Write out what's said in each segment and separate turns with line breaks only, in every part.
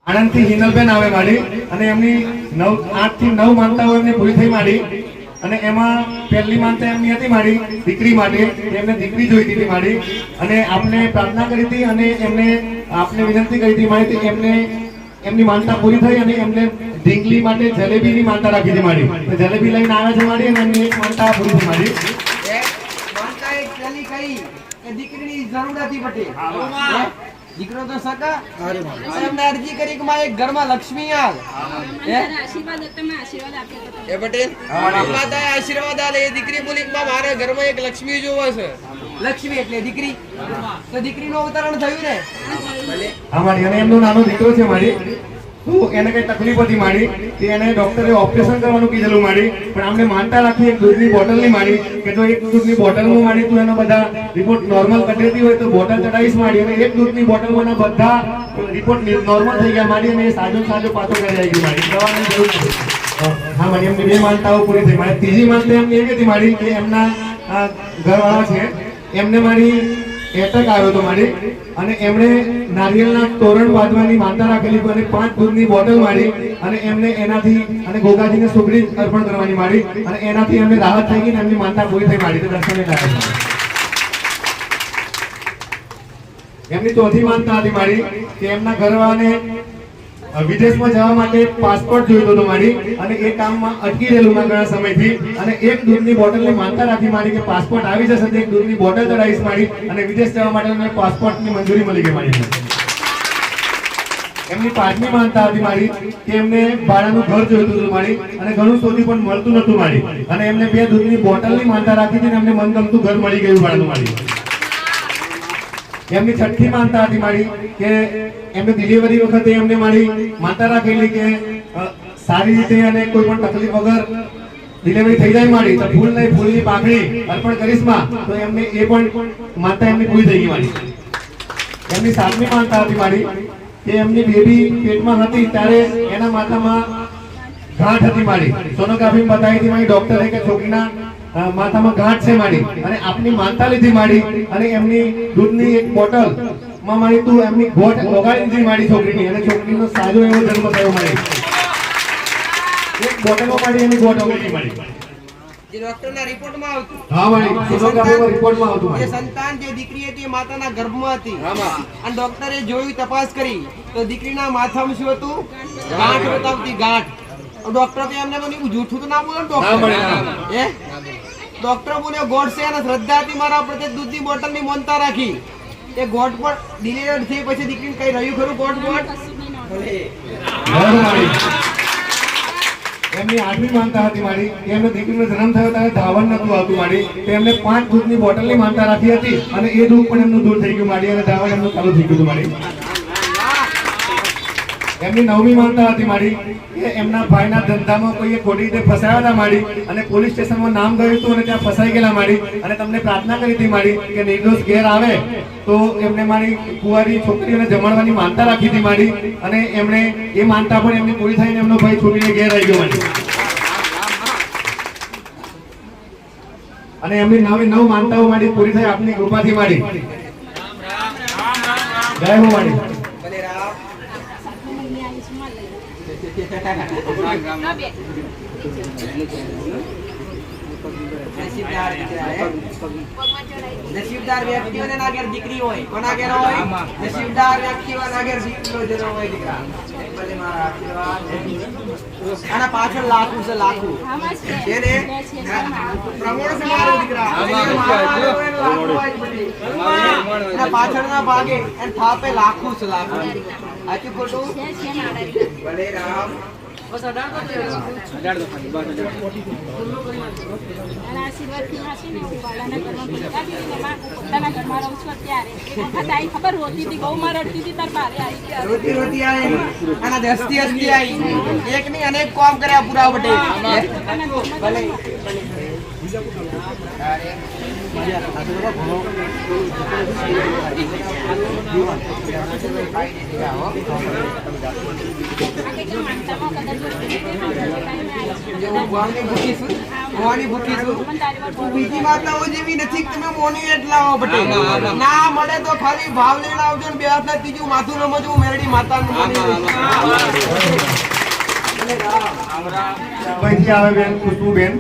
આણંદથી હિનલબેન આવે મારી અને એમની 8 થી 9 માનતાઓ એમની પૂરી થઈ મારી અને એમાં પહેલી માનતા એમની હતી મારી દીકરી માટે એમને દીકરી જોઈતી હતી મારી અને આપને પ્રાર્થના કરી હતી અને એમને આપને વિનંતી કરી હતી મારી એમને એમની માનતા પૂરી થઈ અને એમને ઢીંગલી માટે જલેબીની માનતા રાખી હતી મારી તો જલેબી લઈને આવે છે મારી અને એમની એક માનતા પૂરી થઈ મારી
માનતા એક પેલી કઈ કે દીકરીની જરૂર હતી પટે દીકરો તો સકા એમને અરજી કરી કે મારે ઘરમાં લક્ષ્મી આલ
આશીર્વાદ તમે આશીર્વાદ આપ્યા
એ પટેલ માતાએ આશીર્વાદ આલે એ દીકરી બોલી કે મારા ઘરમાં એક લક્ષ્મી જોવે છે લક્ષ્મી એટલે દીકરી તો દીકરીનું અવતરણ થયું ને
હા મારી અને એમનો નાનો દીકરો છે મારી તો એને કઈ તકલીફ હતી મારી કે એને ડોક્ટરે ઓપરેશન કરવાનું કીધેલું મારી પણ આમને માનતા રાખી એક દૂધની બોટલની મારી કે જો એક દૂધની બોટલમાં મારી તું એનો બધા રિપોર્ટ નોર્મલ કટેતી હોય તો બોટલ ચડાવીશ મારી અને એક દૂધની બોટલમાં બધા રિપોર્ટ નોર્મલ થઈ ગયા મારી અને સાજો પાછો ઘરે આવી ગઈ મારી દવાની જરૂર નથી હા મારી એમની બે માનતાઓ પૂરી થઈ મારી ત્રીજી માનતા એમની એવી હતી મારી કે એમના ઘરવાળા છે એમને મારી એટક આવ્યો હતો મારી અને એમણે નારિયેળના તોરણ બાંધવાની માનતા રાખેલી અને 5 દૂધની બોટલ મારી અને એમને એનાથી અને ગોગાજીને સુગડી અર્પણ કરવાની મારી અને એનાથી એમને રાહત થઈ ગઈ અને એમની માનતા પૂરી થઈ મારી તો દર્શને લાગે એમની ચોથી માનતા હતી મારી કે એમના ઘરવાળાને વિદેશમાં જવા માટે પાસપોર્ટ જોઈતો હતો મારી અને એ કામમાં અટકી રહેલું ઘણા સમયથી અને એક દૂધની બોટલની માનતા રાખી મારી કે પાસપોર્ટ આવી જશે તો એક દૂધની બોટલ ચડાવીશ મારી અને વિદેશ જવા માટે મને પાસપોર્ટની મંજૂરી મળી ગઈ મારી એમની પાંચમી માનતા હતી મારી કે એમને ભાડાનું ઘર જોઈતું હતું મારી અને ઘણું શોધી પણ મળતું નતું મારી અને એમને 2 દૂધની બોટલની માનતા રાખી હતી અને એમને મનગમતું ઘર મળી ગયું ભાડાનું મારી એમની છઠ્ઠી માનતા હતી મારી કે એમને ડિલિવરી વખતે એમને મારી માનતા રાખેલી કે સારી રીતે અને કોઈ પણ તકલીફ વગર ડિલિવરી થઈ જાય મારી તો ફૂલની પાંખડી અર્પણ કરીશ માં તો એમને એ પણ માનતા એમની પૂરી થઈ ગઈ મારી એમની સાતમી માનતા હતી મારી કે એમની બેબી પેટમાં હતી ત્યારે એના માથામાં ગાંઠ હતી મારી સોનોગ્રાફી બતાવી હતી મારી ડોક્ટરે કે છોકરીના માથામાં ગાંઠ છે મારી અને આપની માનતા લીધી મારી અને એમની દૂધની એક બોટલ માં મારી તું એમની ગોઠ ઓગાળી દીધી મારી છોકરીની અને છોકરીનો સાજો એવો જન્મ થયો મારી એક બોટલમાં મારી એની ગોઠ ઓગાળી મારી
જે ડોક્ટરના રિપોર્ટમાં આવતું
હા મારી સોનોગ્રાફીમાં રિપોર્ટમાં આવતું મારી
એ સંતાન જે દીકરી હતી એ માતાના ગર્ભમાં હતી અને ડોક્ટરે જોયું તપાસ કરી તો દીકરીના માથામાં શું હતું ગાંઠ બતાવતી ગાંઠ ડોક્ટર તો એમને બોલ્યું જૂઠું તો ના બોલે ડોક્ટર એ ડોક્ટર બોલ્યો ગોડ છે અને શ્રદ્ધા હતી મારા પ્રત્યે દૂધની બોટલની માનતા રાખી એ ગોટ પર ડિલિવર થઈ પછી દીકરીને કઈ રહ્યું ખરું ગોટ
એમની આઠમી માનતા હતી મારી એમને દીકરીનો જન્મ થયો ત્યારે ધાવણ નતું આવતું મારી એમને 5 દૂધની બોટલની માનતા રાખી હતી અને એ દૂધ પણ એમનું દૂર થઈ ગયું મારી અને ધાવણ એમનું ચાલુ થઈ ગયું મારી એમની 9મી માનતા હતી મારી કે એમના ભાઈના ધંધામાં કોઈએ ખોટી રીતે ફસાયા હતા મારી અને પોલીસ સ્ટેશનમાં નામ ગયું હતું અને ત્યાં ફસાઈ ગયેલા મારી અને તમને પ્રાર્થના કરી હતી મારી કે નિર્દોષ ઘેર આવે તો એમને મારી કુંવારી છોકરીઓને જમાડવાની માનતા રાખી હતી મારી અને એમણે એ માનતા પણ એમની પૂરી થઈને એમનો ભાઈ છોકરીને ઘેર આવી ગયો મારી અને એમની 9 માનતાઓ મારી પૂરી થઈ આપની કૃપાથી મારી જય હો મારી
નસીબદાર વ્યક્તિઓને ના ઘેર દીકરી હોય કોના ઘેર હોય નસીબદાર વ્યક્તિઓના ઘેર દીકરીનો જન્મ હોય દીકરા ભલે મારા આશીર્વાદ આના પાછળ લાખું છે લાખું જેને પ્રમોણ છે મારો દીકરા પાછળના ભાગે અને થાપે લાખું છે લાખું આચું ખોટું ભલે રામ બસ અડાડ દો
આશીર્વાદથી હશે ને હું વાળાના ઘરમાં ભેગા બી એમાં પોતાના ઘરમાં રહું છું અત્યારે તારી ખબર રોતી હતી ગૌમાં રડતી હતી તાર બારે આવી ગયા
રોતી આવી અને દસ્તી આવી એક ની અનેક કામ કર્યા પૂરા પટેલ ભલે બીજી માતાઓ જેવી નથી તમે મોની એટલા હો પટેલ ના મળે તો ખાલી ભાવ લઈને આવજો ને બે હાથ ના ત્રીજું માથું નમજવું મેરડી માતા
અહીંથી આવે બેન ખુશ્બુબેન,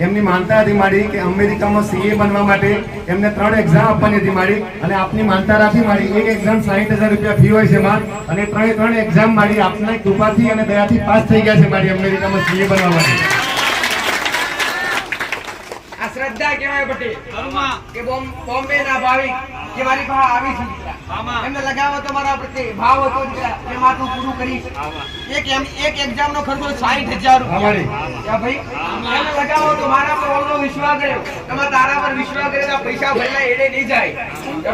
એમની માનતા હતી મારી કે અમેરિકામાં CA બનવા માટે એમને 3 એક્ઝામ આપવાની હતી મારી, અને આપની માનતા રાખી મારી. એક એક્ઝામ 60,000 રૂપિયા ફી હોય છે માં, અને 3 એક્ઝામ મારી આપના કૃપાથી અને દયાથી પાસ થઈ ગયા છે મારી અમેરિકામાં CA બનવા માટે.
આ શ્રદ્ધા કહેવાય પટેલ કે બોમ્બે ના ભાવિક કે મારી પાસે આવી છે દીકરા. એમને લગાવો તો મારા પ્રત્યે ભાવ હતો દીકરા કે માથું પૂરું કરીશ. એક એક્ઝામ નો ખર્ચો 60,000 રૂપિયા. ભાઈ એમને લગાવો તો મારા પર ઓળનો વિશ્વાસ કર્યો, તમારા તારા પર વિશ્વાસ કર્યો તો પૈસા ભરલા એડે નહીં જાય.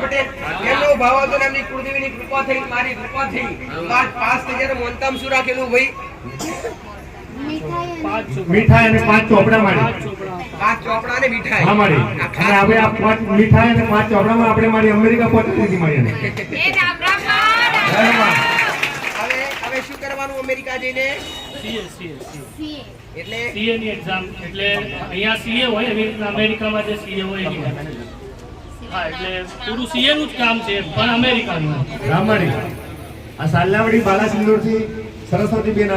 પટેલ એમનો ભાવ હતો ને એમની કુળદેવીની કૃપા થઈ, મારી કૃપા થઈ, પાસ થઈ ગયા. મોનતામ શું રાખેલું ભાઈ?
મીઠાઈ અને 5 ચોપડા મારી.
5 ચોપડા અને મીઠાઈ.
હા મારી. અને હવે આ 5 મીઠાઈ અને 5 ચોપડામાં આપણે મારી અમેરિકા પહોંચી દીધી મારી.
હવે શું કરવાનું અમેરિકા જઈને? એટલે
CA ની એક્ઝામ, એટલે અહીંયા CA હોય એવી રીતના અમેરિકામાં જે CA હોય એની. હા, એટલે પૂરું CA નું જ કામ છે પણ અમેરિકાનું.
રામાણી આ સાલાવડી બાલાસિંદુરથી સરસ્વતી બેન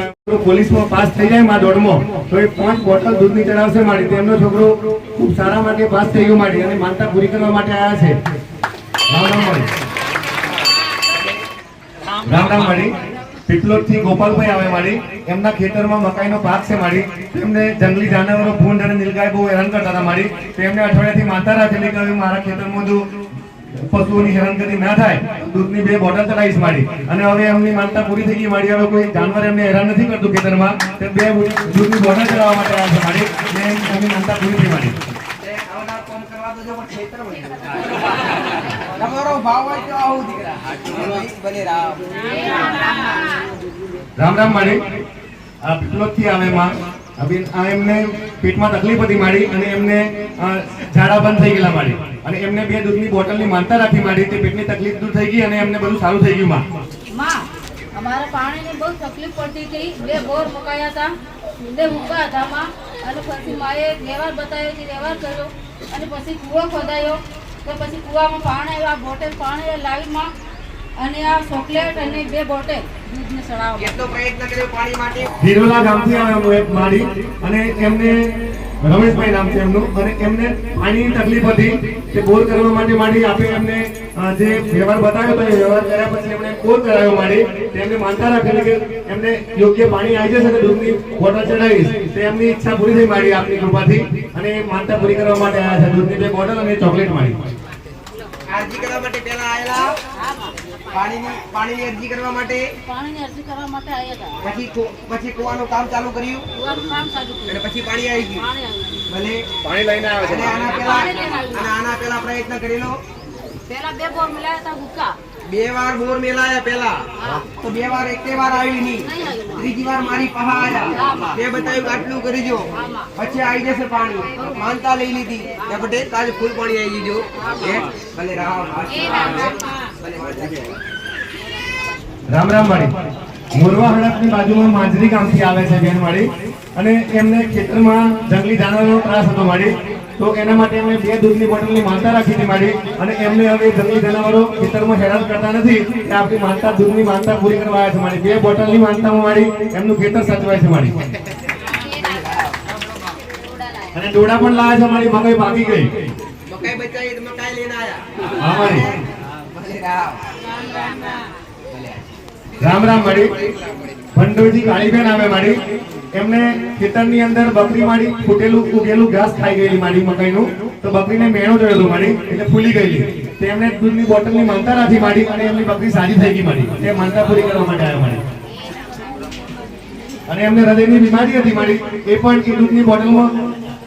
પોલીસમાં પાસ થઈ જાય માં દોડમાં તો એ 5 બોટલ દૂધની ચડાવશે મારી. તેમનો છોકરો ખૂબ સારા માટે પાસ થઈ ગયો મારી, અને માનતા પૂરી કરવા માટે આવ્યા છે. રામ રામ મારી. રામ રામ મારી. પીપલોદ થી ગોપાલભાઈ આવે મારી, એમના ખેતરમાં મકાઈનો પાક છે મારી. તેમને જંગલી જાનવરો ભૂંડ અને નીલગાય બહુ હેરાન કરતા હતા મારી. તેમને અઠવાડિયાથી માનતા રાખેલી કે હવે મારા ખેતરમાં જો પશુઓની હેરાનગતિ ના થાય દૂધની 2 બોટલ ચડાવીશ મારી. અને હવે એમની માનતા પૂરી થઈ ગઈ મારી. હવે કોઈ જાનવર એમને હેરાન નથી કરતું ખેતરમાં, તે 2 દૂધની બોટલ ચડાવવા માટે આવ્યા છે મારી. ને એમની માનતા પૂરી થઈ મારી.
તમારો ભાવ હોય તો આવું દીકરા. ભલે રામ.
રામ રામ મારી. આ પીપલોદ થી આવે માં. આ એમને પેટમાં તકલીફ હતી મારી, અને એમને ઝાડા બંધ થઈ ગયેલા મારી, અને એમને 2 દૂધની બોટલની માનતા રાખી મારી. તે પેટની તકલીફ દૂર થઈ ગઈ અને એમને બધું સારું થઈ ગયું માં.
અમારે પાણીની બહુ તકલીફ પડતી હતી. 2 બોર મુકાયા હતા, 2 મૂકા હતા માં. અને પછી માએ વ્યવહાર બતાવ્યો છે, વ્યવહાર કર્યો, અને પછી કૂવો ખોદાયો. તો પછી કૂવામાં પાણી આવ્યા, બોટલ પાણી લાવી માં, અને આ ચોકલેટ અને 2 બોટલ દૂધને ચડાવવા.
કેટલો પ્રયત્ન કર્યો પાણી માટે?
હિરોલા ગામથી આવ્યો એક મારી, અને એમને રમેશભાઈ નામ છે એમનું, અને એમને પાણીની તકલીફ હતી. તે બોર કરવા માટે મારી આપે એમને જે વ્યવહાર બતાવ્યો તો એ વ્યવહાર કર્યા પછી એમને બોર કરાવ્યો મારી. તેમને માનતા રાખેલી કે એમને યોગ્ય પાણી આવી જશે તો દૂધની બોટલ ચડાવીશ. તે એમની ઈચ્છા પૂરી થઈ મારી આપની કૃપાથી, અને માનતા પૂરી કરવા માટે આવ્યા છે. દૂધની 2 બોટલ અને ચોકલેટ મારી.
અરજી કરવા માટે પહેલા આયેલા? પાણીની અરજી કરવા માટે
પાણીની અરજી કરવા માટે આવ્યા હતા.
પછી કુવાનું કામ ચાલુ કર્યું,
કૂવાનું કામ ચાલુ કર્યું.
અને પછી પાણી આવી ગયું.
પાણી આવ્યું.
ભલે
પાણી લઈને આવ્યા
અને આના પહેલા પ્રયત્ન કરેલો.
પેલા 2 બોર મિલાયા હતા હુક્કા.
2 વાર બોર મેલાયા પહેલા તો 2 વાર એકે વાર આવી નહીં. ત્રીજી વાર મારી પાસે આયા, તે બતાવ્યું આટલું કરજો, પછી આવી જશે પાણી. માનતા લઈ લીધી કે પટેલ કાલે ફૂલ પાણી આવી જજો. ભલે રામ.
રામ રામ મારી. મોરવા હડપની બાજુમાં માંજરી ગામથી આવે છે બેન મારી, અને એમને ખેતરમાં જંગલી જાનવરનો ત્રાસ હતો મારી. તો એના માટે એમને 2 દૂધની બોટલની માનતા રાખી હતી મારી, અને એમને હવે જંગલી જાનવરો ખેતરમાં હેરાન કરતા નથી. એ આપણી માનતા દૂધની માનતા પૂરી કરવા આવ્યા છે મારી. 2 બોટલની માનતામાં મારી એમનું ખેતર સચવાય છે મારી. અને ડોડા પણ લાયા છે મારી. મકાઈ પાકી ગઈ.
મકાઈ બચાવી તો મકાઈ લઈને આયા.
હા મારી.
ભલે રામ.
રામ રામ મારી. ભંડોળથી કાળીબેન આવે મારી. એમને ખેતરની અંદર બકરી મારી ફૂટેલું ઉગેલું ઘાસ ખાઈ ગયેલી મારી મકાઈનું. તો બકરીને મેણો જોયો હતો મારી, એટલે ફૂલી ગયેલી. તે એમને દૂધની બોટલની માનતા રાખી મારી, અને એમની બકરી સારી થઈ ગઈ મારી. તે માનતા પૂરી કરવા માટે આવ્યા મારી. અને એમને હૃદયની બીમારી હતી મારી, એ પણ એ દૂધની બોટલમાં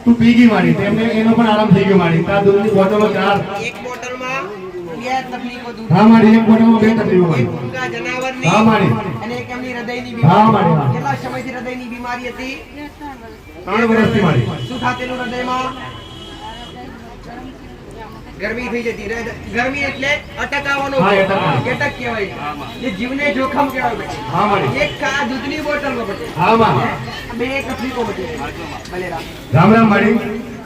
તું પી ગઈ મારી. તેમને એનો પણ આરામ થઈ ગયો મારી. આ દૂધની બોટલો 4.
એક બોટલમાં 2 તકલીફો દૂર.
હા મારી. એક બોટલમાં 2 તકલીફો મારી.
એક ઊંઘા જનાવરની
હા મારી.
અને એક એમની હૃદયની
હા
બીમારી.
મારી. હા.
કેટલા સમયથી હૃદયની બીમારી હતી?
3 વર્ષથી મારી.
શું થાતેલું હૃદયમાં? ગરમી થઈ જતી રહે. ગરમી એટલે અટકાવવાનો
હા,
ભાવ.
અટકાવ.
અટક કહેવાય છે. જે જીવને જોખમ કહેવાય બેટી.
હા માડી.
એક આ દૂધની બોટલમાં બેટી.
હા માં.
બે તકલીફો બેટી. ભલે રામ.
રામ રામ માડી.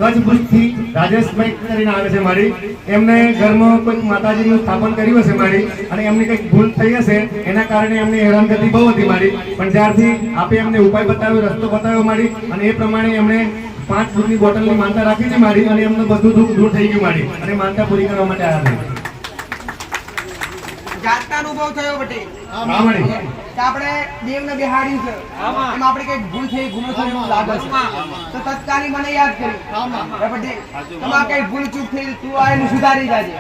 કચ્છ ભુજથી રાજેશભાઈ કરીને આવે છે માડી. એમને ઘરમાં કોઈ માતાજીનું સ્થાપન કર્યું હશે માડી અને એમની કંઈક ભૂલ થઈ હશે એના કારણે એમને હેરાનગતિ બહુ હતી માડી. પણ જ્યારથી આપે એમને ઉપાય બતાવ્યો, રસ્તો બતાવ્યો માડી અને એ પ્રમાણે એમણે 5 દૂધની બોટલની માનતા રાખી છે માડી અને એમનું બધું દુઃખ દૂર થઈ ગયું માડી અને માનતા પૂરી કરવા માટે આવ્યા છે.
જાતના અનુભવ થયો બેટી.
હા માડી.
કે આપણે દેવને બેહાડ્યું છે એમાં આપણે કઈક ભૂલ થઈ, ગુનો થયો એવું લાગે છે તો તત્કાલી મને યાદ કર્યું. બેટી તમારે કઈ ભૂલ ચૂક થઈ તું આ એનું સુધારી જાજે.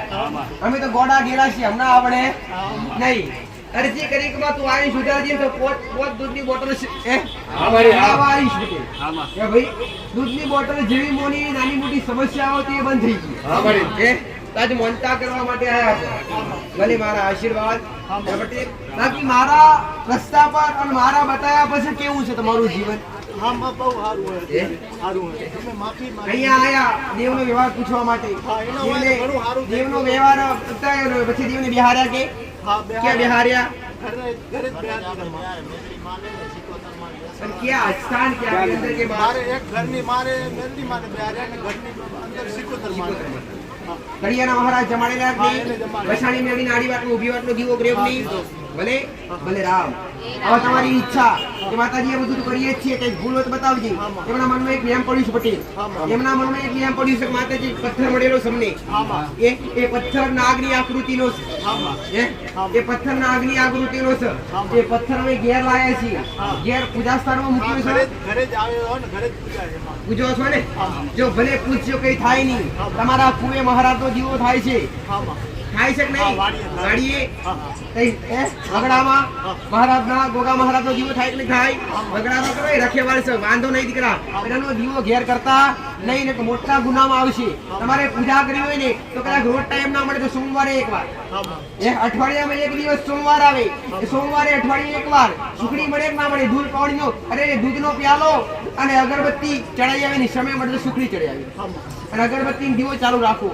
અમે તો ગોડા ગેલા છીએ, હમણાં આપણે નહીં. અરજી કરી કે તું આની સુધારજે તો પોત દૂધની બોટલ આવીશ બેટી. કે ભાઈ દૂધની બોટલ જેવી મોની નાની મોટી સમસ્યાઓ હતી એ બંધ થઈ ગઈ.
હા માડી.
આજે મોનતા કરવા માટે આવ્યા છે. ભલે મારા આશીર્વાદ. બાકી મારા રસ્તા પર અને મારા બતાવ્યા પછી કેવું છે તમારું જીવન? અહીંયા આયા દેવનો વ્યવહાર પૂછવા માટે. દેવનો વ્યવહાર બતાવ્યો પછી દેવને બિહાર્યા કે ક્યાં બિહાર્યા? પણ ક્યાં સ્થાન ક્યાં કે અંદર કે બહાર? કડિયાના મહારાજ જમાડેલા કે વસાણી મેળવીને આડી વાટનો ઊભી વાટનો દીવો ગ્રેવની. ભલે ભલે રામ. હવે તમારી ઈચ્છા કે માતાજી બધું તો કરીએ જ છીએ, કઈક ભૂલ હોય તો બતાવજે. એમના મનમાં એક નિયમ પડ્યું છે પટેલ. એમના મનમાં એક નિયમ પડ્યું છે કે માતાજી પથ્થર મળેલો સમને એ પથ્થર નાગની આકૃતિનો છે. એ પથ્થર નાગની આકૃતિનો છે. એ પથ્થર અમે ઘેર લાયા છીએ, ઘેર પૂજા સ્થાનમાં મૂક્યું છે. પૂજો છો ને? જો ભલે પૂછજો કઈ થાય નહીં. તમારા કુએ મહારાજનો દીવો થાય છે. થાય છે કે નહીં? વાડીએ વગડામાં મહારાજના ગોગા મહારાજનો દીવો થાય કે નહીં થાય? વગડામાં કરો રખેવાળ છે, વાંધો નહીં દીકરા. એનો દીવો ઘેર કરતા નહીં ને તો મોટા ગુનામાં આવશે. તમારે પૂજા કરવી હોય ને તો કદાચ રોજ ટાઈમ ના મળે તો સોમવારે એકવાર, અઠવાડિયામાં એક દિવસ સોમવાર આવે, એ સોમવારે અઠવાડિયે એકવાર સુખડી મળે કે ના મળે, દૂધ પાણીનો અરે દૂધનો પ્યાલો અને અગરબત્તી ચડાઈ આવે ને સમય મળે તો સુખડી ચડાઈ આવે અને અગરબત્તી દીવો ચાલુ રાખો.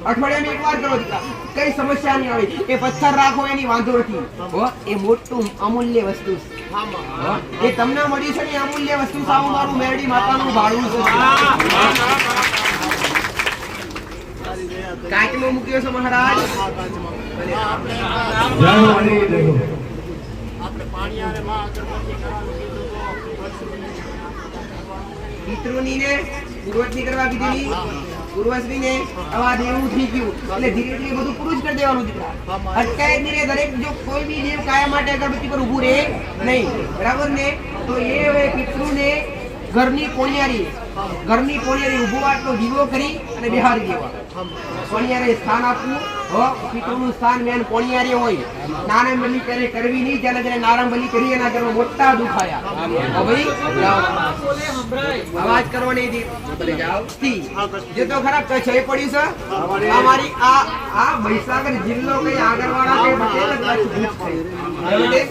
અઠવાડિયામાં એકવાર કરો દીકરા, કઈ સમસ્યા નહીં આવે. એ પથ્થર રાખો એની વાંધો નથી. એ મોટું અમૂલ્ય વસ્તુ છે. એ તમને મળ્યું છે ને એ અમૂલ્ય વસ્તુ સાવ મારું મેરડી માતાનું ભાડું છે. કાચમાં મૂક્યો છે મહારાજ.
જય માડી. જય હો.
પિતૃની ને પૂર્વજની કરવા કીધેલી, પૂર્વજની આવા દેવું થઈ ગયું એટલે ધીરે ધીરે બધું પૂરું જ કરી દેવાનું દીકરા. અટકાય જ નહીં. દરેક જો કોઈ બી દેવ કાયમ માટે અગરબત્તી પર ઊભું રહે નહીં, બરાબર ને? તો એ હવે પિતૃને ઘરની પોણિયારી ઊભો વાટનો દીવો કરી અને બિહારી દેવા. પોણિયારે સ્થાન આપવું. પિતૃનું સ્થાન મેન પોણિયારે હોય. નારંબલી કરે કરવી નહીં. જ્યારે નારંબલી કરી એના ઘરમાં મોટા દુખાયા. ભાઈ અવાજ કરવો નહીં. ભલે જાઓ. જે તો ખરાબ કચ્છ એ પડ્યું છે. અમારી આ મહીસાગર જિલ્લો કઈ આગળવાળા કઈ બટેલ કચ્છ ભૂજ છે.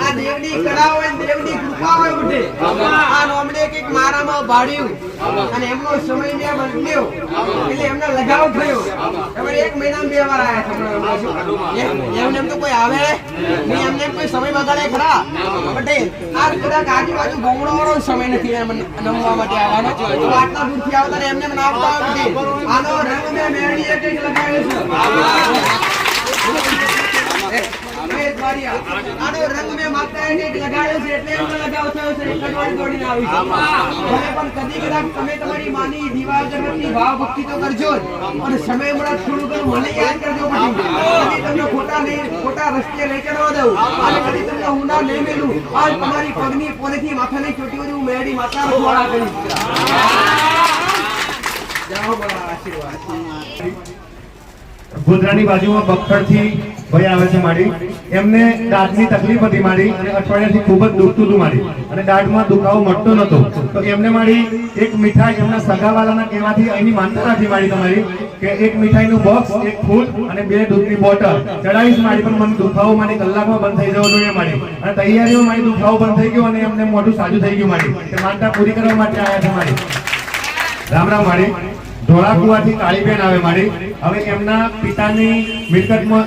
આ દેવની કળા હોય ને દેવની કૃપા હોય બટે. આ નોમડે કઈક મારામાં ભાડ્યું અને એમનો સમય મેં બદલ્યો એટલે એમને લગાવ થયો. તમારે 1 મહિનામાં 2 વાર આવ્યા. એમને એમ તો કોઈ આવે નહીં, એમને કોઈ સમય બગાડે ખરા પટેલ? આ કદાચ આજુબાજુ ગોમડો સમય નથી એમ નમવા માટે આવવાનો. તો આટલા દૂરથી આવતા ને એમને નાખતા આવે પટેલ. આનો રંગ મેં મેળવીએ કંઈક લગાવ્યો છે. આનો રંગ મેં માતાએ કંઈક લગાવ્યો છે એટલે એમને લગાવ થયો છે. કડવાળી દોડીને આવી છે. ભલે પણ કદી કદાચ તમે તમારી માની દીવા અગરબત્તી ભાવ ભક્તિ તો કરજો જ અને સમય મળે થોડું ઘણું મને યાદ કરજો પટેલ. કદી તમને ખોટા રસ્તે લઈ ચડવા દઉં અને કદી તમને ઊંડા નહીં મેલું. આજ તમારી પગની પોલેથી માથાની ચોટી બધું મેળી માતા રખવાડા કરી. જાઓ બળા આશીર્વાદ.
ગોધરાની બાજુમાં બખડથી ભાઈ આવે છે માડી. એમને દાંતની તકલીફ હતી માડી અને અઠવાડિયાથી ખૂબ જ દુખતું હતું માડી અને દાંતમાં દુખાવો મટતો નતો. તો એમને માડી એક મીઠાઈ એમના સગાવાલાના કહેવાથી અહીંની માનતા રાખી માડી તમારી કે એક મીઠાઈનું બોક્સ, એક ફૂલ અને 2 દૂધની બોટલ ચડાવીશ માડી. પણ મને દુખાવો માડી કલાકમાં બંધ થઈ જવો જોઈએ માડી અને તૈયારીમાં મારી દુખાવો બંધ થઈ ગયો અને એમને મોઢું સાજું થઈ ગયું માડી. તે માનતા પૂરી કરવા માટે આવ્યા છે માડી. રામ રામ માડી. ધોળાકુવાથી કાળીબેન આવે મારી. હવે એમના પિતાની મિલકતમાં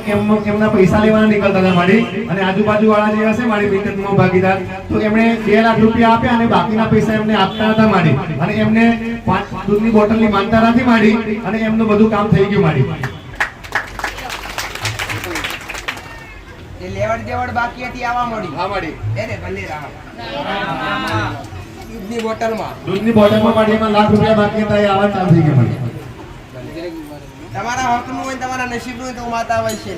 એમના પૈસા લેવાના નીકળતા હતા મારી, અને આજુબાજુ વાળા જે હશે મારી મિલકતમાં ભાગીદાર, તો એમણે 2 લાખ રૂપિયા આપ્યા અને બાકીના પૈસા એમને આપતા હતા મારી, અને એમને 5 દૂધની બોટલની માનતા રાખી મારી, અને એમનું બધું કામ થઈ ગયું મારી.
જે લેવડ દેવડ બાકી હતી આવા મળી.
હા મારી.
એને ભલે રામ દૂધની બોટલમાં
દૂધની બોટલમાં મારી એમાં લાખ રૂપિયા બાકી હતા, એ આવા ચાલુ થઈ ગયા મારી.
તમારા હકનું હોય તમારા નસીબનું હોય તો માતા હોય છે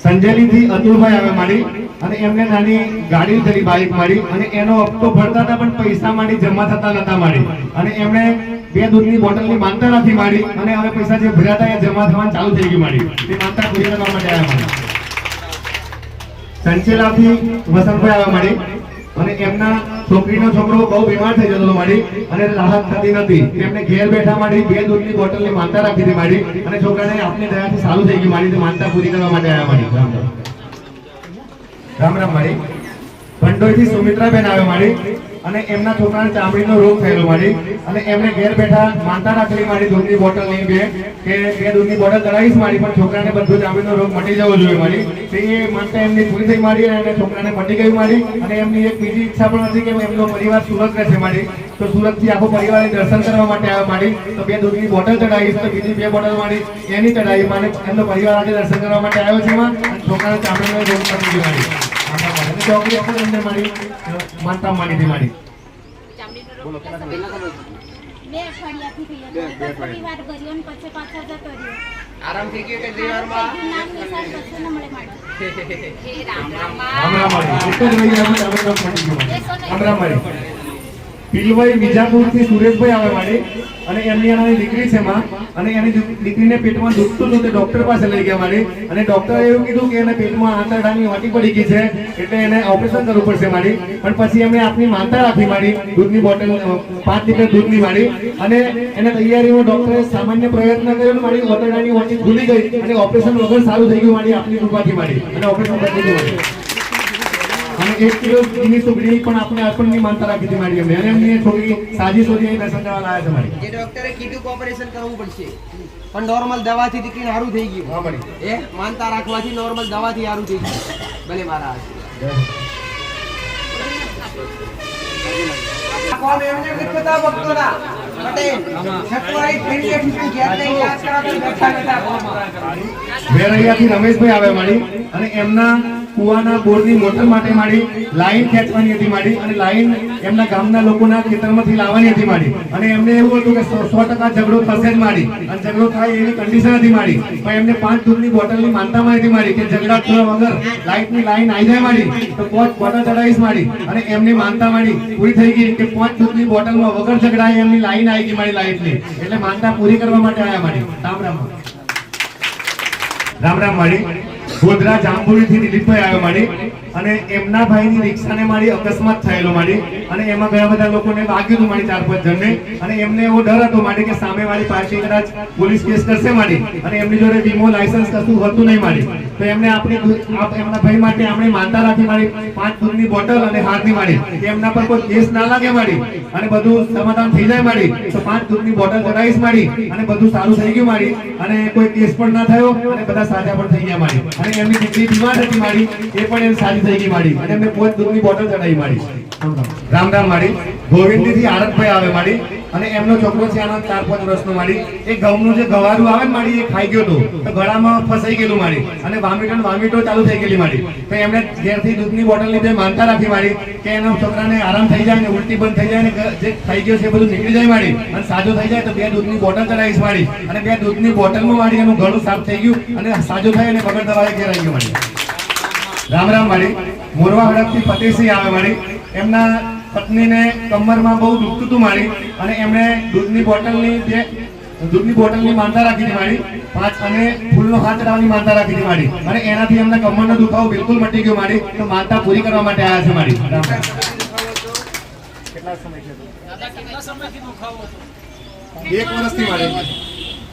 સંજેલીથી અતુલભાઈ આવે મારી, અને એમને નાની ગાડી લીધેલી બાઇક મારી, અને એનો હપ્તો ભરતા હતા પણ પૈસા મારી જમા થતા નતા મારી, અને એમણે 2 દૂધની બોટલની માનતા રાખી મારી, અને હવે પૈસા જે ભર્યા હતા એ જમા થવાનું ચાલુ થઈ ગયું મારી. તે માનતા પૂરી કરવા માટે આવ્યા મારી. સંચેલાથી વસંતભાઈ આવે મારી, અને એમના છોકરીનો છોકરો બહુ બીમાર થઈ જતો હતો મારી, અને રાહત થતી નથી. તેમને ઘેર બેઠા મારી 2 દૂધની બોટલની માનતા રાખી હતી મારી, અને છોકરાને આપની દયાથી સારું થઈ ગયું મારી. તે માનતા પૂરી કરવા માટે આવ્યા મારી. રામ રામ મારી. ભંડોઈથી સુમિત્રાબેન આવે મારી, અને એમના છોકરાને ચામડીનો રોગ થયેલો મારી, અને એમને ઘેર બેઠા માનતા રાખેલી મારી દૂધની બોટલની કે 2 દૂધની બોટલ ચડાવીશ મારી, પણ છોકરાને બધો ચામડીનો રોગ મટી જવો જોઈએ મારી. તે માનતા એમની પૂરી થઈ મારી, અને છોકરાને મટી ગયું મારી. અને એમની એક બીજી ઈચ્છા પણ હતી કે એમનો પરિવાર સુરત રહે છે મારી, તો સુરતથી આખો પરિવાર દર્શન કરવા માટે આવ્યો મારી, તો 2 દૂધની બોટલ ચડાવીશ, તો બીજી 2 બોટલ મારી એની ચડાવી મારે. એમનો પરિવાર આજે દર્શન કરવા માટે આવ્યો છે એમાં, અને છોકરાને ચામડીનો રોગ મટી ગયો મારી. ચોકડી આપો એમને મારી માનતા માની હતી મારી.
આરામ થઈ ગયો કે દેવારમાં
રામ રામ મારી. એક જ મહિનામાં ચામડીનો રોગ મટી ગયો મારી. રામ રામ મારી. પીલવાઈ વિજાપુરથી સુરેશભાઈ આવે મારી, અને એમની નાની દીકરી છે માં, અને એની દીકરીને પેટમાં દુખતું હતું, તે ડોક્ટર પાસે લઈ ગયા મારી, અને ડોક્ટરે એવું કીધું કે એને પેટમાં આંતરડાની વાટી પડી ગઈ છે, એટલે એને ઓપરેશન કરવું પડશે મારી. પણ પછી એમણે આપની માનતા રાખી મારી, દૂધની બોટલ 5 લીટર દૂધની મારી, અને એને તૈયારીમાં ડોક્ટરે સામાન્ય પ્રયત્ન કર્યો મારી, આંતરડાની વાટી ખુલી ગઈ, અને ઓપરેશન વગર સારું થઈ ગયું મારી, આપની કૃપાથી મારી, અને ઓપરેશન થઈ ગયું મારી. અને 1 કિલો ઘીની સુગડી પણ આપણે અર્પણની માનતા રાખી હતી મારી એમને, અને એમની છોકરી સાજી સોજી અહીં દર્શન કરવા લાયા છે મારી.
જે ડોક્ટરે કીધું કે ઓપરેશન કરવું પડશે, પણ નોર્મલ દવાથી દીકરીને સારું થઈ ગયું.
હા મારી.
એ માનતા રાખવાથી નોર્મલ દવાથી સારું થઈ ગયું. ભલે મારા કોમ એમને વિકતા ભક્તોના પટેલ છટવાઈ ફેરીએ ફીતું ઘેરને યાદ કરાવે બેઠા બેઠા
વેરૈયાથી રમેશભાઈ આવે મારી, અને એમના કુવાના બોરની મોટર માટે મારી લાઈન ખેંચવાની હતી મારી, અને લાઈન એમના ગામના લોકોના ખેતરમાંથી લાવવાની હતી મારી, અને એમને એવું હતું કે 100% ઝઘડો થશે જ મારી, અને ઝઘડો થાય એવી કન્ડિશન હતી મારી, પણ એમને 5 દૂધની બોટલની માનતા મારી હતી મારી, કે ઝઘડા થયા વગર લાઈટની લાઈન આવી જાય મારી, તો 5 બોટલ ચડાવીશ મારી, અને એમની માનતા મારી પૂરી થઈ ગઈ કે 5 દૂધની બોટલમાં વગર ઝઘડાય એમની લાઈન આવી ગઈ મારી લાઈટની, એટલે માનતા પૂરી કરવા માટે આવ્યા મારી. રામ રામ. રામ રામ મારી. ગોધરા જાંબુડીથી દિલીપભાઈ આવ્યો મારી, અને એમના ભાઈની રિક્ષાને મારી અકસ્માત થયેલો મારી, અને એમાં ઘણા બધા લોકોને વાગ્યું હતું મારી 4-5 જણને, અને એમને એવો ડર હતો મારી કે સામે વાળી પાર્ટી કદાચ પોલીસ કેસ કરશે મારી, અને એમની જોડે વીમો લાયસન્સ કશું હતું નહીં મારી, તો એમને એમના ભાઈ માટે આપણે માનતા રાખી મારી 5 દૂધની બોટલ અને હારની મારી, કે એમના પર કોઈ કેસ ના લાગે મારી, અને બધું સમાધાન થઈ જાય મારી, તો 5 દૂધની બોટલ ચડાવીશ મારી, અને બધું સારું થઈ ગયું મારી, અને કોઈ કેસ પણ ના થયો, અને બધા સાજા પણ થઈ ગયા મારી, અને એમની દીકરી બીમાર હતી મારી, એ પણ એમ સારી થઈ ગઈ મારી, અને એમને 5 દૂધની બોટલ ચડાવી મારી. રામ રામ મારી. ગોવિંદથી આરતભાઈ આવે મારી, અને એમનો છોકરો છે આનો 4-5 વર્ષનો મારી, એ ઘઉંનું જે ગવારું આવે ને મારી, એ ખાઈ ગયો હતો, તો ગળામાં ફસાઈ ગયેલું મારી, અને વામિટો ચાલુ થઈ ગયેલી મારી, તો એમણે ઘેરથી દૂધની બોટલની બે માનતા રાખી મારી, કે એના છોકરાને આરામ થઈ જાય, ને ઉલટી બંધ થઈ જાય, ને જે થઈ ગયો છે એ બધું નીકળી જાય મારી, અને સાજો થઈ જાય તો 2 દૂધની બોટલ ચડાવીશ મારી, અને 2 દૂધની બોટલમાં મારી એનું ગળું સાફ થઈ ગયું, અને સાજો થાય અને વગર દવાએ ઘેર આવી ગયું મારી. રામ રામ મારી. મોરવા હડપથી ફતેહસિંહ આવે મારી, એમના પત્નીને કમરમાં બહુ દુખતું હતું મારી, અને એમણે દૂધની બોટલની માનતા રાખી હતી મારી 5, અને ફૂલનો હાથ ચડાવવાની માનતા રાખી હતી મારી, અને એનાથી એમના કમરનો દુખાવો બિલકુલ મટી ગયો મારી, તો માનતા પૂરી કરવા માટે આવ્યા છે મારી. રામ રામ. કેટલા સમયથી દુખાવો હતો? 1 વર્ષથી મારી.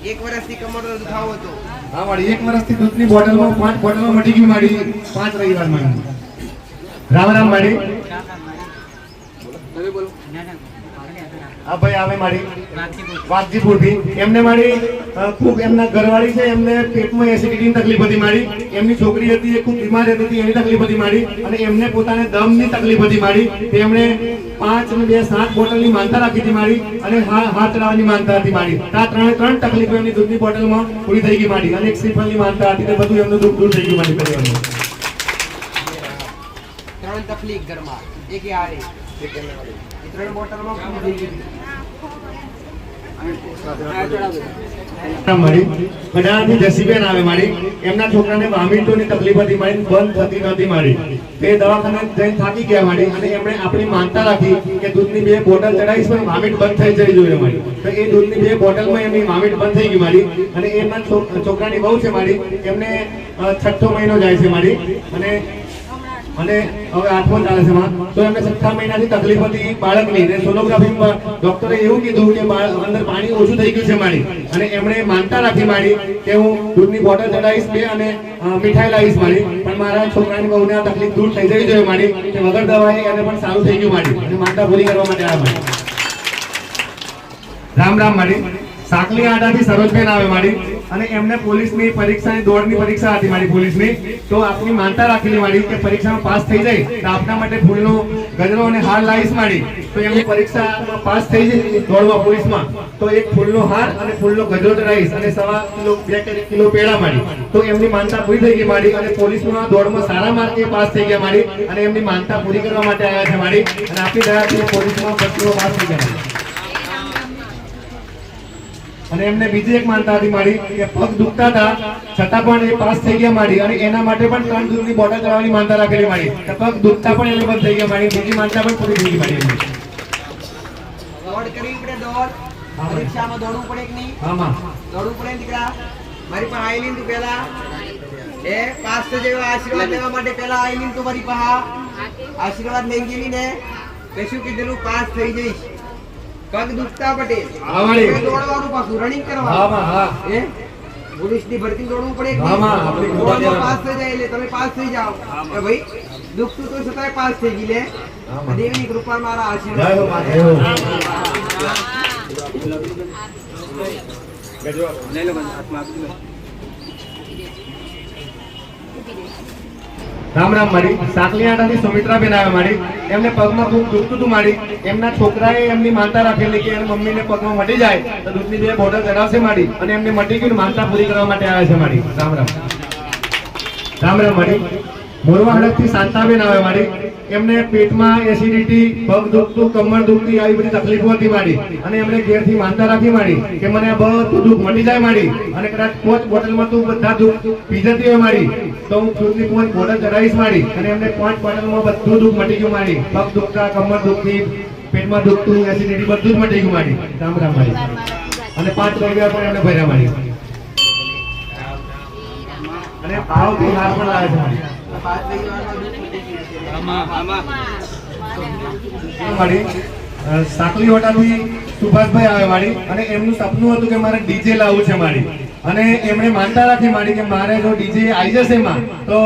1 વર્ષથી કમરનો દુખાવો હતો.
હા મારી. 1 વર્ષથી દૂધની બોટલમાં 5 બોટલમાં મટી ગયું મારી 5 રવિવારમાં. રામ રામ મારી. આ ભાઈ આવે મારી વાઘજીપુરથી. એમને મારી ખૂબ એમના ઘરવાળી છે, એમને પેટમાં એસિડિટીની તકલીફ હતી મારી. એમની છોકરી હતી એ ખૂબ બીમાર હતી, એની તકલીફ હતી મારી. અને એમને પોતાને દમની તકલીફ હતી મારી. એમણે 5 અને 2 7 બોટલની માનતા રાખી હતી મારી. અને હાથ ચડાવવાની માનતા હતી મારી. આ ત્રણ તકલીફો એમની દૂધની બોટલમાં પૂરી થઈ ગઈ મારી. અને એક શ્રીફળની માનતા હતી, તે બધું એમનું દુઃખ દૂર થઈ ગયું મારી પરિવારનું.
3 તકલીફ ઘરમાં એક આરે 3 બોટલમાં પૂરી થઈ ગઈ.
મારી કડાની જસીબેન આવે મારી. એમના છોકરાને વામિટોની તકલીફ હતી મારી, બંધ થતી નહોતી મારી. તે દવાખાને જઈને થાકી ગયા મારી. અને એમણે આપણી માનતા રાખી કે દૂધની 2 બોટલ ચડાવીશ પણ વામિટ બંધ થઈ જવી જોઈએ મારી. તો એ દૂધની 2 બોટલમાં એમની વામિટ બંધ થઈ ગઈ મારી. અને એમના છોકરાની બહુ છે મારી. એમને 6થો મહિનો જાય છે મારી. અને હવે 8મો ચાલે છે માં. તો એમને 6થા મહિનાથી તકલીફ હતી બાળકની. ને સોનોગ્રાફીમાં ડોક્ટરે એવું કીધું કે અંદર પાણી ઓછું થઈ ગયું છે મારી. અને એમણે માનતા રાખી મારી કે હું દૂધની બોટલ ચડાવીશ 2 અને મીઠાઈ લાવીશ મારી. પણ મારા છોકરાની બહુને આ તકલીફ દૂર થઈ જવી જોઈએ મારી. કે વગર દવાએ એને પણ સારું થઈ ગયું મારી. અને માનતા પૂરી કરવા માટે આવ્યા મારી. રામ રામ મારી. સાકલી આડાથી સરોજબેન આવે મારી. અને એમને પોલીસની પરીક્ષાની દોડની પરીક્ષા હતી મારી પોલીસની. તો આપની માનતા રાખેલી મારી કે પરીક્ષામાં પાસ થઈ જાય તો આપના માટે ફૂલનો ગજરો અને હાર લાવીશ મારી. તો એમની પરીક્ષામાં પાસ થઈ જાય દોડમાં પોલીસમાં તો એક ફૂલનો હાર અને ફૂલનો ગજરો ચડાવીશ અને 2 કિલો પેડા મારી. તો એમની માનતા પૂરી થઈ ગઈ મારી. અને પોલીસમાં દોડમાં સારા માર્કે પાસ થઈ ગયા મારી. અને એમની માનતા પૂરી કરવા માટે આવ્યા છે મારી. અને આપની દયાથી પોલીસમાં ભરતીમાં પાસ થઈ ગયા મારી. અને એમને બીજી એક માનતા હતી મારી કે પગ દુખતા હતા છતાં પણ એ પાસ થઈ ગયા મારી. અને એના માટે પણ 3 દૂધની બોટલ ચડાવવાની માનતા રાખેલી મારી. કે પગ દુખતા પણ એને બંધ થઈ ગયા મારી. બીજી માનતા પણ પૂરી થઈ ગઈ મારી.
દોડ કરવી પડે, દોડ પરીક્ષામાં દોડવું પડે કે નહીં?
આમાં
દોડવું પડે ને દીકરા. મારી પાસે આવેલી તું પેલા એ પાસ થઈ જેવા આશીર્વાદ લેવા માટે પેલા આવેલી તું મારી પાસે આશીર્વાદ લઈ ગયેલી ને કશું કીધેલું પાસ થઈ જઈશ. પગ દુખતા પટેલ દોડવાનું પાછું રનિંગ કરવાનું. એ પોલીસની ભરતી દોડવું પડે કે નહીં? દોડમાં પાસ થઈ જાય એટલે તમે પાસ થઈ જાઓ. કે ભાઈ દુખતું તો છતાંય પાસ થઈ ગઈ લે. દેવીની કૃપા મારા આશીર્વાદ.
રામ રામ મારી. સાકલિયાણાથી સુમિત્રાબેન આવે મારી. એમને પગમાં ખૂબ દુખતું હતું મારી. એમના છોકરાએ એમની માનતા રાખેલી કે એની મમ્મીને પગમાં મટી જાય તો દૂધની 2 બોટલ ચડાવશે મારી. અને એમને મટી ગયું, માનતા પૂરી કરવા માટે આવ્યા છે મારી. રામ રામ. રામ રામ મારી. મોરવા હડકથી શાંતાબેન આવે મારી. એમને પેટમાં એસિડિટી, પગ દુખતું, કમર દુખતી આવી બધી તકલીફો હતી મારી. અને એમણે ઘેરથી માનતા રાખી મારી કે મને આ બધું દુઃખ મટી જાય મારી. અને કદાચ 5 બોટલમાં તું બધા દુઃખ પી જતી હોય મારી તો હું દૂધની 5 બોટલ ચડાવીશ મારી. અને એમને 5 બોટલમાં બધું દુઃખ મટી ગયું મારી. પગ દુખતા, કમર દુખતી, પેટમાં દુખતું, એસિડિટી બધું જ મટી ગયું મારી. રામ રામ મારી. અને 5 રૂપિયા પણ એમને ભર્યા મારી. અને ભાવથી હાર પણ લાવે છે મારી. મારી સાકલી હોટલથી સુભાષભાઈ આવે મારી. અને એમનું સપનું હતું કે મારે ડીજે લાવવું છે મારી. અને એમણે માનતા રાખી મારી કે મારે જો ડીજે આવી જશે એમાં તો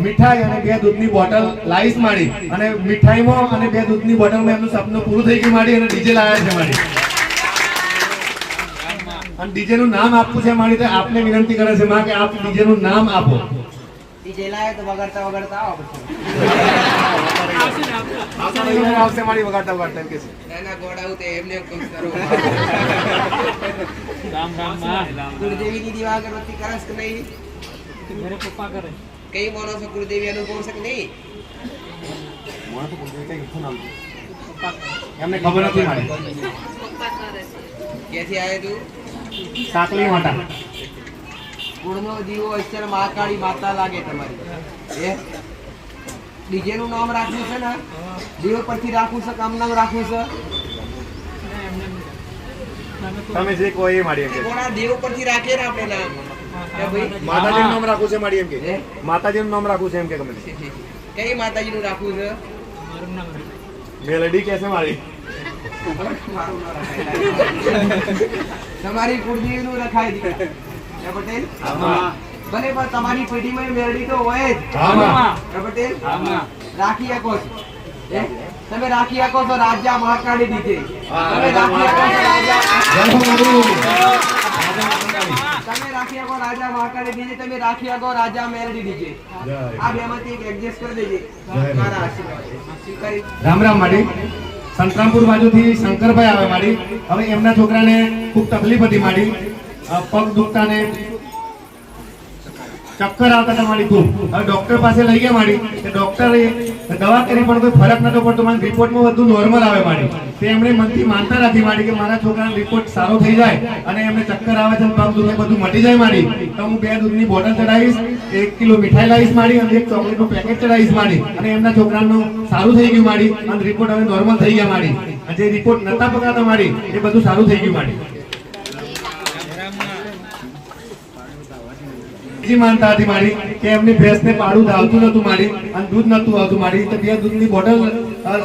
મીઠાઈ અને 2 દૂધની બોટલ લાવીશ મારી. અને મીઠાઈમાં અને 2 દૂધની બોટલમાં એમનું સપનું પૂરું થઈ ગયું મારી. અને ડીજે લાવ્યા છે મારી. અને ડીજે નું નામ આપવું છે મારી. તો આપને વિનંતી કરે છે માં કે આપ ડીજે નું નામ આપો.
ડીજે લાવે તો વગાડતા વગાડતા આવો પછી.
આવશે મારી વગાડતા વગાડતા એમ કે છે.
નાના ગોડાઉ તે એમને ખુશ કરો. કુળદેવીની દીવા અગરબત્તી કરસ કે નહીં?
मेरे पप्पा करे
કઈ માનો છો કુળદેવી અનુભવ છે કે નહીં?
એમને ખબર નથી મારી.
ક્યાંથી આવે તું?
સાકલી મોટા.
કુળનો દીવો અત્યારે મહાકાળી માતા લાગે તમારી. એ ડીજે નું નામ રાખવું છે ને? દીવો પરથી રાખવું છે, કામ નામ રાખવું છે?
તમે જે કહો એ મારી એમ કે.
કોના દેવ પરથી રાખે ને આપણે નામ? કે ભાઈ
માતાજીનું નામ રાખવું છે મારી એમ કે.
હે?
માતાજીનું નામ રાખવું છે એમ કે ગમે તે.
કઈ માતાજી નું રાખવું છે?
મેલડી કેસે મારી.
તમારી કુળદેવી નું રખાય દીકરા. હે પટેલ? ભલે પણ તમારી પેઢીમાં મેરડી તો હોય જ. હે પટેલ? રાખી શકો છો. હે? તમે રાખી શકો છો રાજા મહાકાળી દીજે. તમે રાખી શકો છો રાજા તમે રાખી શકો રાજા મહાકાળી દીજે. તમે રાખી શકો રાજા મેલડી દીજે. આ બેમાંથી એક એડજસ્ટ કરી દેજે. મારા આશીર્વાદ સ્વીકારી.
રામ રામ માડી. સંતરામપુર બાજુથી શંકરભાઈ આવે માડી. હવે એમના છોકરાને ખૂબ તકલીફ હતી માડી. પગ દુખતા ને ચક્કર આવતા હતા માડી ખૂબ. હવે ડોક્ટર પાસે લઈ ગયા માડી. ડોક્ટરે દવા કરી પણ કોઈ ફરક નતો પડતો. મને રિપોર્ટમાં બધું નોર્મલ આવે માડી. તે એમણે મનથી માનતા રાખી માડી કે મારા છોકરાનો રિપોર્ટ સારો થઈ જાય અને એમને ચક્કર આવે છે, પગ દુખે બધું મટી જાય માડી. તો હું 2 દૂધની બોટલ ચડાવીશ, 1 કિલો મીઠાઈ લાવીશ માડી અને 1 ચોકલેટનું પેકેટ ચડાવીશ માડી. અને એમના છોકરાનું સારું થઈ ગયું માડી અને રિપોર્ટ હવે નોર્મલ થઈ ગયા માડી. અને જે રિપોર્ટ નતા પકડાતા માડી એ બધું સારું થઈ ગયું માડી. બીજી માનતા હતી મારી કે એમની ભેંસને પાડું આવતું નતું મારી અને દૂધ નતું આવતું મારી. તો 2 દૂધની બોટલ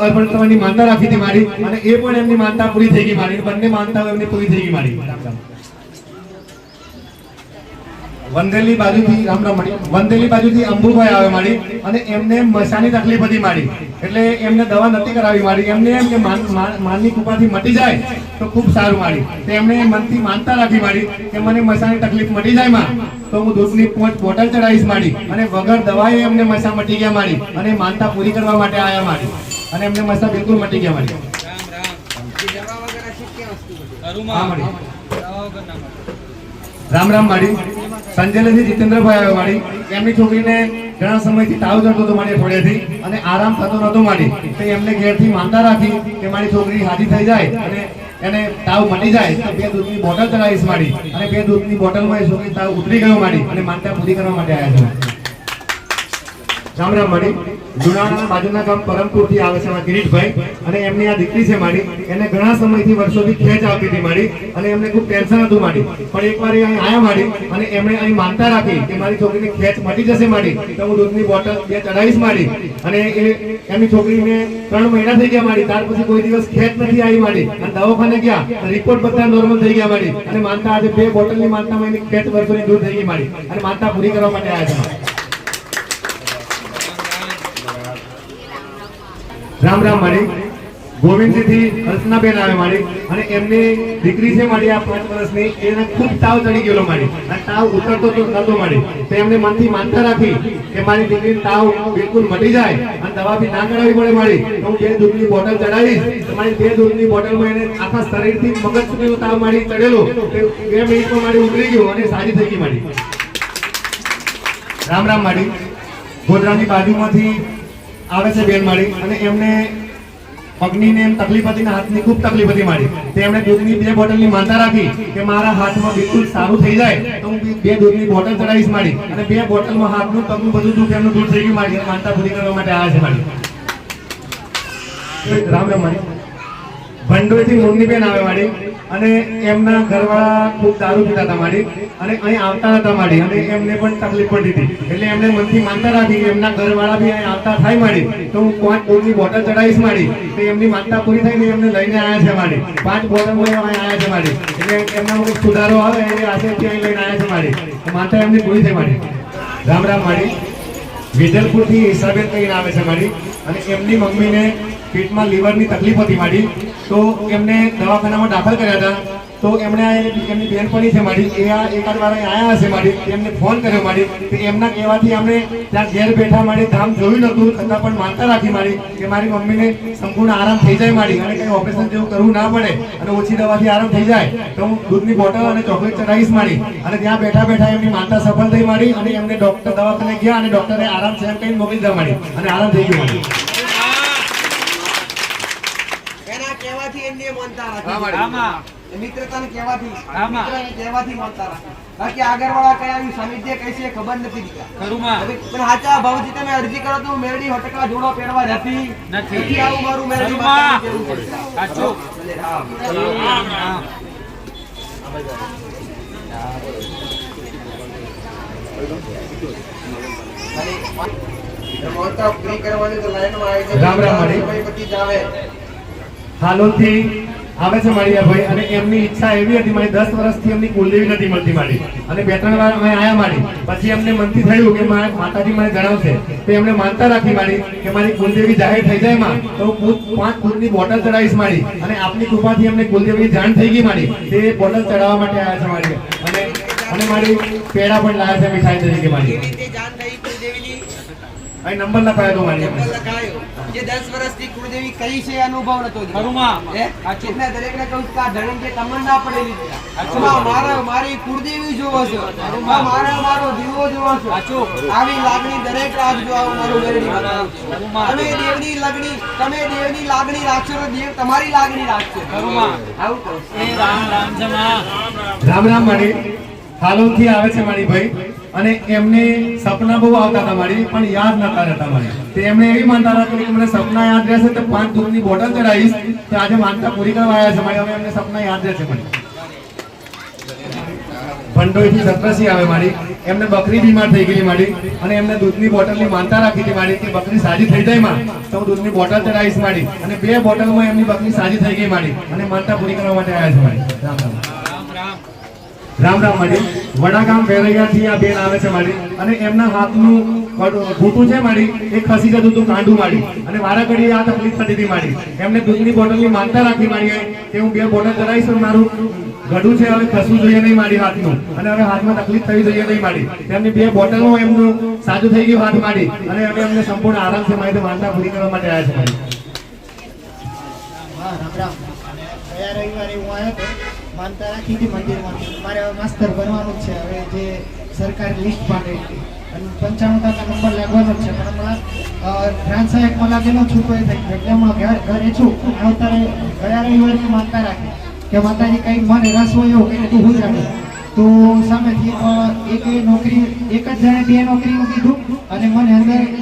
અર્પણ કરવાની માનતા રાખી હતી મારી અને એ પણ એમની માનતા પૂરી થઈ ગઈ મારી. બંને માનતાઓ એમની પૂરી થઈ ગઈ મારી. વંદેલી બાજુથી રામ રામ માડી. વંદેલી બાજુથી અંબુભાઈ આવે માડી અને એમને મસાની તકલીફ હતી માડી. એટલે એમને દવા નથી કરાવી માડી. એમને એમ કે માનની કૃપાથી મટી જાય તો ખૂબ સારું માડી. તો એમને મનથી માનતા રાખી માડી કે મને મસાની તકલીફ મટી જાય માં તો હું દૂધની 5 બોટલ ચડાવીશ માડી. અને વગર દવાએ એમને મસા મટી ગયા માડી અને માનતા પૂરી કરવા માટે આયા માડી અને એમને મસા બિલકુલ મટી ગયા માડી. હા માડી. રામ રામ માડી. સંજયથી જીતેન્દ્રભાઈ આવ્યો માડી. એમની છોકરીને ઘણા સમયથી તાવ ચડતો હતો મારી થોડેથી અને આરામ થતો નતો માડી. તો એમને ઘેરથી માનતા રાખી કે મારી છોકરી હાજી થઈ જાય અને એને તાવ મટી જાય તો 2 દૂધની બોટલ ચડાવીશ માડી. અને 2 દૂધની બોટલમાં એ છોકરી તાવ ઉતરી ગયો માડી અને માનતા પૂરી કરવા માટે આવ્યા છે. રામ રામ માડી. લુણાવાડા બાજુના ગામ પરમપુરથી આવે છે કિરીટભાઈ અને એમની આ દીકરી છે માડી. એને ઘણા સમયથી વર્ષોથી ખેંચ આવતી હતી માડી અને એમને ખૂબ ટેન્શન હતું માડી. પણ એકવાર એ અહીં આયા માડી અને એમણે અહીં માનતા રાખી કે મારી છોકરીની ખેંચ મટી જશે માડી તો હું દૂધની બોટલ 2 ચડાવીશ માડી. અને એ એમની છોકરીને 3 મહિના થઈ ગયા માડી. ત્યાર પછી કોઈ દિવસ ખેંચ નથી આવી માડી અને દવાખાને ગયા રિપોર્ટ બધા નોર્મલ થઈ ગયા માડી. અને માનતા આજે 2 બોટલની માનતામાં એની ખેંચ વર્ષોની દૂર થઈ ગઈ માડી અને માનતા પૂરી કરવા માટે આવ્યા છે. રામ રામ માડી. ગોવિંદજીથી હર્ષનાબેન આવે માડી અને એમની દીકરી છે માડી આ 5 વર્ષની. એને ખૂબ તાવ ચડી ગયેલો માડી અને તાવ ઉતરતો તો નતો માડી. તો એમને મનથી માનતા રાખી કે મારી દીકરીનો તાવ બિલકુલ મટી જાય અને દવા બી ના કરાવવી પડે માડી તો હું 2 દૂધની બોટલ ચડાવીશ. તો મારી 2 દૂધની બોટલમાં એને આખા શરીરથી મગજ સુધીનો તાવ માડી ચડેલો 2 મિનિટમાં માડી ઉતરી ગયો અને સારી થઈ ગઈ માડી. રામ રામ માડી. ગોધરાની બાજુમાંથી આવે છે બેન માડી અને એમને પગની ને એમ તકલીફ હતી ને હાથની ખૂબ તકલીફ હતી માડી. તે એમણે દૂધની 2 બોટલની માનતા રાખી કે મારા હાથમાં બિલકુલ સારું થઈ જાય તો હું 2 દૂધની બોટલ ચડાવીશ માડી. અને 2 બોટલમાં હાથનું પગનું બધું દુઃખ એમનું દૂર થઈ ગયું માડી. માનતા પૂરી કરવા માટે આવ્યા છે માડી. રામ રામ માડી. ભંડોળથી મુન્નીબેન આવે માડી અને એમના ઘરવાળા ખૂબ દારૂ પીતા હતા માડી અને અહીં આવતા હતા માડી અને એમને પણ તકલીફ પડતી હતી. એટલે એમને મનથી માનતા રાખી કે એમના ઘરવાળા બી અહીં આવતા થાય માડી તો હું 5 દૂધની બોટલ ચડાવીશ માડી. તો એમની માનતા પૂરી થઈને એમને લઈને આવ્યા છે માડી. 5 બોટલ લઈને આવ્યા છે માડી. એટલે એમના કોઈ સુધારો આવે એ આશયથી અહીં લઈને આવ્યા છે માડી. તો માનતા એમની પૂરી થઈ માડી. રામ રામ માડી. વિજલપુરથી ઈશાબેન કહીને આવે છે માડી અને એમની મમ્મીને પેટમાં લીવરની તકલીફ હતી માડી. તો એમને દવાખાનામાં દાખલ કર્યા હતા. તો એમણે એમની બેનપણી છે માડી એ આ એકાદ વાર આવ્યા હશે માડી. એમને ફોન કર્યો માડી. તો એમના કહેવાથી અમને ત્યાં ઘેર બેઠા માડી ધામ જોયું નતું છતાં પણ માનતા રાખી માડી કે મારી મમ્મીને સંપૂર્ણ આરામ થઈ જાય માડી અને કંઈ ઓપરેશન જેવું કરવું ના પડે અને ઓછી દવાથી આરામ થઈ જાય તો હું દૂધની બોટલ અને ચોકલેટ ચડાવીશ માડી. અને ત્યાં બેઠા બેઠા એમની માનતા સફળ થઈ માડી અને એમને ડોક્ટર દવાખાને ગયા અને ડોક્ટરે આરામ છે એમ કહીને મોકલી દીધા માડી અને આરામ થઈ ગયો માડી.
એના કહેવાથી એમને માનતા રાખી. મિત્રતાને કહેવાથી માનતા રાખી. બાકી આગળવાળા કઈ આવી સમિધ્ય કઈ છે ખબર નથી દીધા. પણ હાચા ભાવજી તમે અરજી કરો તો મેરડી હટકા જોડો પહેરવા રહેતી નથી. આવું મારું મેરડી માતાની જરૂર છે. સાચું. મોટા પૂરી કરવાની તો લાઈનમાં આવી જાય.
રામ રામ માડી.
પછી જાવે
હાલોલથી આવે છે મારી આ ભાઈ, અને એમની ઈચ્છા એવી હતી મારી 10 વર્ષથી એમની કુલદેવી નથી મળતી મારી, અને 2-3 વાર અમે આયા મારી, પછી એમને મનથી થયું કે માતાજી મને જણાવશે, તો એમને માનતા રાખી મારી કે મારી કુલદેવી જાહેર થઈ જાય માં તો હું 5 દૂધની બોટલ ચડાવીશ મારી, અને આપની કૃપાથી એમને કુલદેવીની જાણ થઈ ગઈ મારી, તે બોટલ ચડાવવા માટે આવ્યા છે મારી, અને મારી પેડા પણ લાવ્યા છે મીઠાઈ તરીકે મારી.
કેવી રીતે જાણ થઈ કુળદેવીની?
અહીં નંબર લખાયો તો મારી
નંબર લખાયો. જે 10 વર્ષથી કુળદેવી કઈ છે અનુભવ નતો જ. હે? એટલે દરેકને કહું છું કે આ ધણી જે તમન્ના પડેલી છે. મારી કુળદેવી જોવો છો, મારો દીવો જોવો છો. આવી લાગણી દરેક રાખજો. આવું મારું મેરડી બતાવું. તમે દેવની લાગણી રાખશો તો દેવ તમારી લાગણી રાખશે. આવું કહું છું.
રામ રામ મારી. હાલોલથી આવે છે મારી ભાઈ, અને એમને સપના બહુ આવતા હતા મારી, પણ યાદ નતા રહેતા મારી. તે એમને એવી માનતા રાખી કે મને સપના યાદ રહેશે તો 5 દૂધની બોટલ ચડાવીશ, તો આજે માનતા પૂરી કરવા આવ્યા છે મારી. હવે એમને સપના યાદ રહેશે મારી. ભંડોઈથી સત્રસી આવે મારી, એમને બકરી બીમાર થઈ ગઈ મારી, અને એમને દૂધની બોટલની માનતા રાખી હતી મારી કે બકરી સાજી થઈ જાય માં તો હું દૂધની બોટલ ચડાવીશ મારી, અને 2 બોટલમાં એમની બકરી સાજી થઈ ગઈ મારી, અને માનતા પૂરી કરવા માટે આવ્યા છે મારી. રામ રામ. રામ રામ મારી. વડાગામ વેરૈયાથી આ બેન આવે છે મારી, અને એમના હાથનું ઘૂંટું છે મારી, એ ખસી જતું હતું કાંડું મારી, અને વારા ઘડીએ આ તકલીફ થતી હતી મારી. એમને દૂધની બોટલની માનતા રાખી મારી કે હું 2 બોટલ ચડાવીશ, મારું ગળું છે હવે ખસવું જોઈએ નહીં મારી હાથનું, અને હવે હાથમાં તકલીફ થવી જોઈએ નહીં મારી. તેમની 2 બોટલમાં એમનું સાજું થઈ ગયું હાથ મારી, અને હવે એમને સંપૂર્ણ આરામ છે મારી. માનતા પૂરી કરવા માટે આવ્યા છે મારી.
હા, રામ રામ. ગયા રવિવારે હું આવ્યો હતો, માનતા રાખી હતી મંદિરમાં. મારે હવે માસ્તર બનવાનું જ છે. હવે જે સરકારી લિસ્ટ પાડે અને 95% નંબર લાગવાનો જ છે, પણ હમણાં ગ્રાન્ટ સહાયકમાં લાગેલો છૂટો એ થઈ ગયો, એટલે હમણાં ઘરે છું. અત્યારે ગયા રવિવારે માનતા રાખી કે માતાજી કંઈ મને રસ હોય એવું કંઈ તું ગુજરાતી, તો સામેથી એક નોકરી, એક જ જણે 2 નોકરીનું કીધું, અને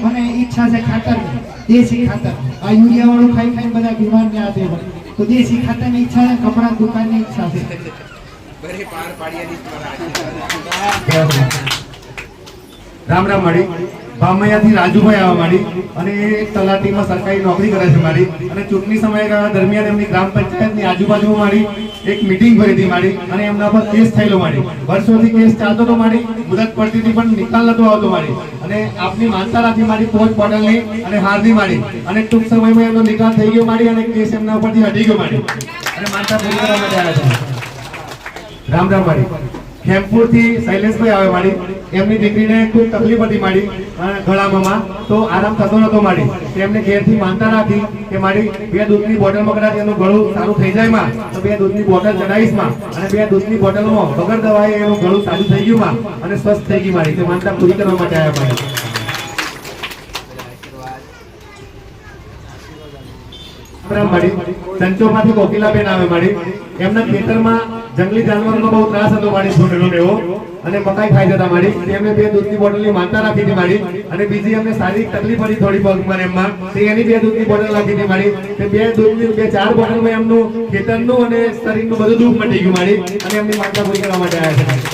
મને ઈચ્છા છે ખાતરની, દેશી ખાતર. આ યુરિયાવાળું ખાઈ ખાઈને બધા બીમાર ને આ તે, તો દેશી ખાતરની ઈચ્છા છે, કપડા દુકાનની ઈચ્છા છે.
બરે પાર પાડિયાની
રામ રામ મારી. ભામૈયાથી રાજુભાઈ આવવા મારી, અને એ તલાટીમાં સરકારી નોકરી કરે છે મારી, અને ચૂંટણી સમયગાળા દરમિયાન એમની ગ્રામ પંચાયતની આજુબાજુમાં મારી એક મીટિંગ ભરી હતી મારી, અને એમના પર કેસ થયેલો મારી. વર્ષોથી કેસ ચાલતો હતો મારી, મુદત પડતી હતી પણ નિકાલ નતો આવતો મારી, અને આપની માનતા રાખી મારી 5 બોટલની અને હારની મારી, અને ટૂંક સમયમાં એમનો નિકાલ થઈ ગયો મારી, અને કેસ એમના ઉપરથી હટી ગયો મારી, અને માનતા પૂરી કરવા માટે આવ્યા છે. રામ રામ મારી. ખેમપુરથી શૈલેષભાઈ આવે મારી, એમની દીકરીને ખૂબ તકલીફ હતી મારી ગળામાં, તો આરામ થતો નતો મારી. એમને ઘેરથી માનતા રાખી કે મારી 2 દૂધની બોટલમાં કદાચ એનું ગળું સારું થઈ જાય માં તો 2 દૂધની બોટલ ચડાવીશ માં, અને 2 દૂધની બોટલમાં વગર દવાએ એનું ગળું સારું થઈ ગયું માં, અને સ્વસ્થ થઈ ગઈ મારી. તે માનતા પૂરી કરવા માટે આવ્યા મારી. સંચોમાંથી કોકિલાબેન આવે મારી, એમના ખેતરમાં જંગલી જાનવરનો બહુ ત્રાસ હતો મારી, છોડેલો એવો, અને મકાઈ ખાઈ જતા મારી. એમને 2 દૂધની બોટલની માનતા રાખી હતી મારી, અને બીજી એમને શારીરિક તકલીફ હતી થોડી પગમાં એમમાં, તે એની 2 દૂધની બોટલ રાખી હતી મારી. તે 2 દૂધની 4 બોટલમાં એમનું ખેતરનું અને શરીરનું બધું દુઃખ મટી ગયું મારી, અને એમની માનતા પૂરી કરવા માટે આવ્યા છે.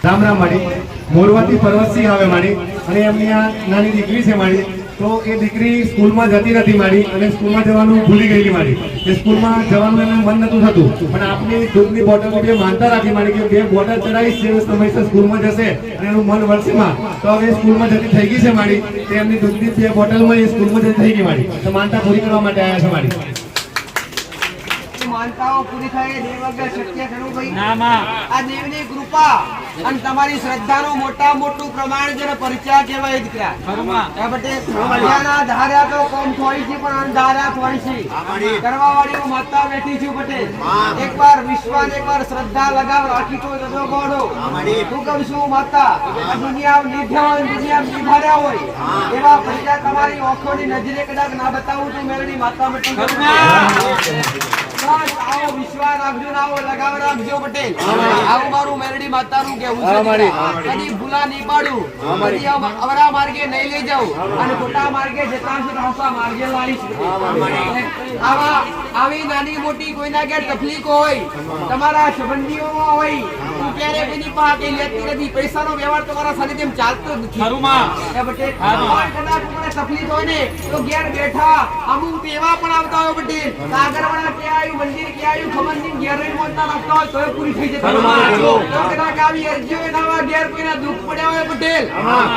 રામ રામ મારી. મોરવાથી ફરવતસિંહ આવે મારી, અને એમની આ નાની દીકરી છે મારી, તો એ દીકરી સ્કૂલમાં જતી નથી મારી, અને સ્કૂલમાં જવાનું ભૂલી ગયેલી મારી. એ સ્કૂલમાં જવાનું એને મન નતું થતું, પણ આપની દૂધની બોટલની 2 માનતા રાખી મારી કે 2 બોટલ ચડાવીશ, જે સમયસર સ્કૂલમાં જશે અને એનું મન વળશેમાં, તો હવે સ્કૂલમાં જતી થઈ ગઈ છે મારી. તે એમની દૂધની 2 બોટલમાં એ સ્કૂલમાં જતી થઈ ગઈ મારી, તો માનતા પૂરી કરવા માટે આવ્યા છે મારી.
માનતાઓ પૂરી થાય દેવ વગર શક્ય ખરું ભાઈ? આ દેવની કૃપા અને તમારી શ્રદ્ધાનું મોટું પ્રમાણ જેને પરિચય કહેવાય દીકરા. બટેના ધાર્યા તો કોમ થોડી છે, પણ અંધાર્યા થોડી છે. કરવાવાળી હું માતા બેઠી છું પટેલ. એકવાર વિશ્વાસ, એકવાર શ્રદ્ધા લગાવ રાખી તો જજો ગોડો. હું કહું છું માતા, દુનિયા લીધા હોય, દુનિયા નિભાર્યા હોય એવા પરિચય તમારી ઓખોની નજરે કદાચ ના બતાવું તો મેળવી માતા મટી આવો વિશ્વાસ રાખજો ને આવો લગાવ રાખજો પટેલ. આવું મારું મેરડી માતાનું કહેવું છે. કદી ભૂલા નહીં પાડું, કદી અવરા માર્ગે નહીં લઈ જાઉં, અને ખોટા માર્ગે જતા છે તો હાસા માર્ગે લાવીશ. આવી નાની મોટી કોઈના ઘેર તકલીફ હોય, તમારા સંબંધીઓમાં હોય, તું ક્યારે કોઈની પાસે કઈ લેતી નથી. પૈસાનો વ્યવહાર તમારા સાથે તેમ ચાલતો જ નથી. પટેલ કદાચ તમને તકલીફ હોય ને તો ઘેર બેઠા અમુક એવા પણ આવતા હોય પટેલ, સાગરવાળા કે આવ્યું મંદિર ક્યાં આવ્યું ખબર નહીં, ઘેર રહીને મોતના રાખતા હોય તોય પૂરી થઈ જતી હોય. તો કદાચ આવી અરજીઓ એના ઘેર કોઈના દુઃખ પડ્યા હોય પટેલ,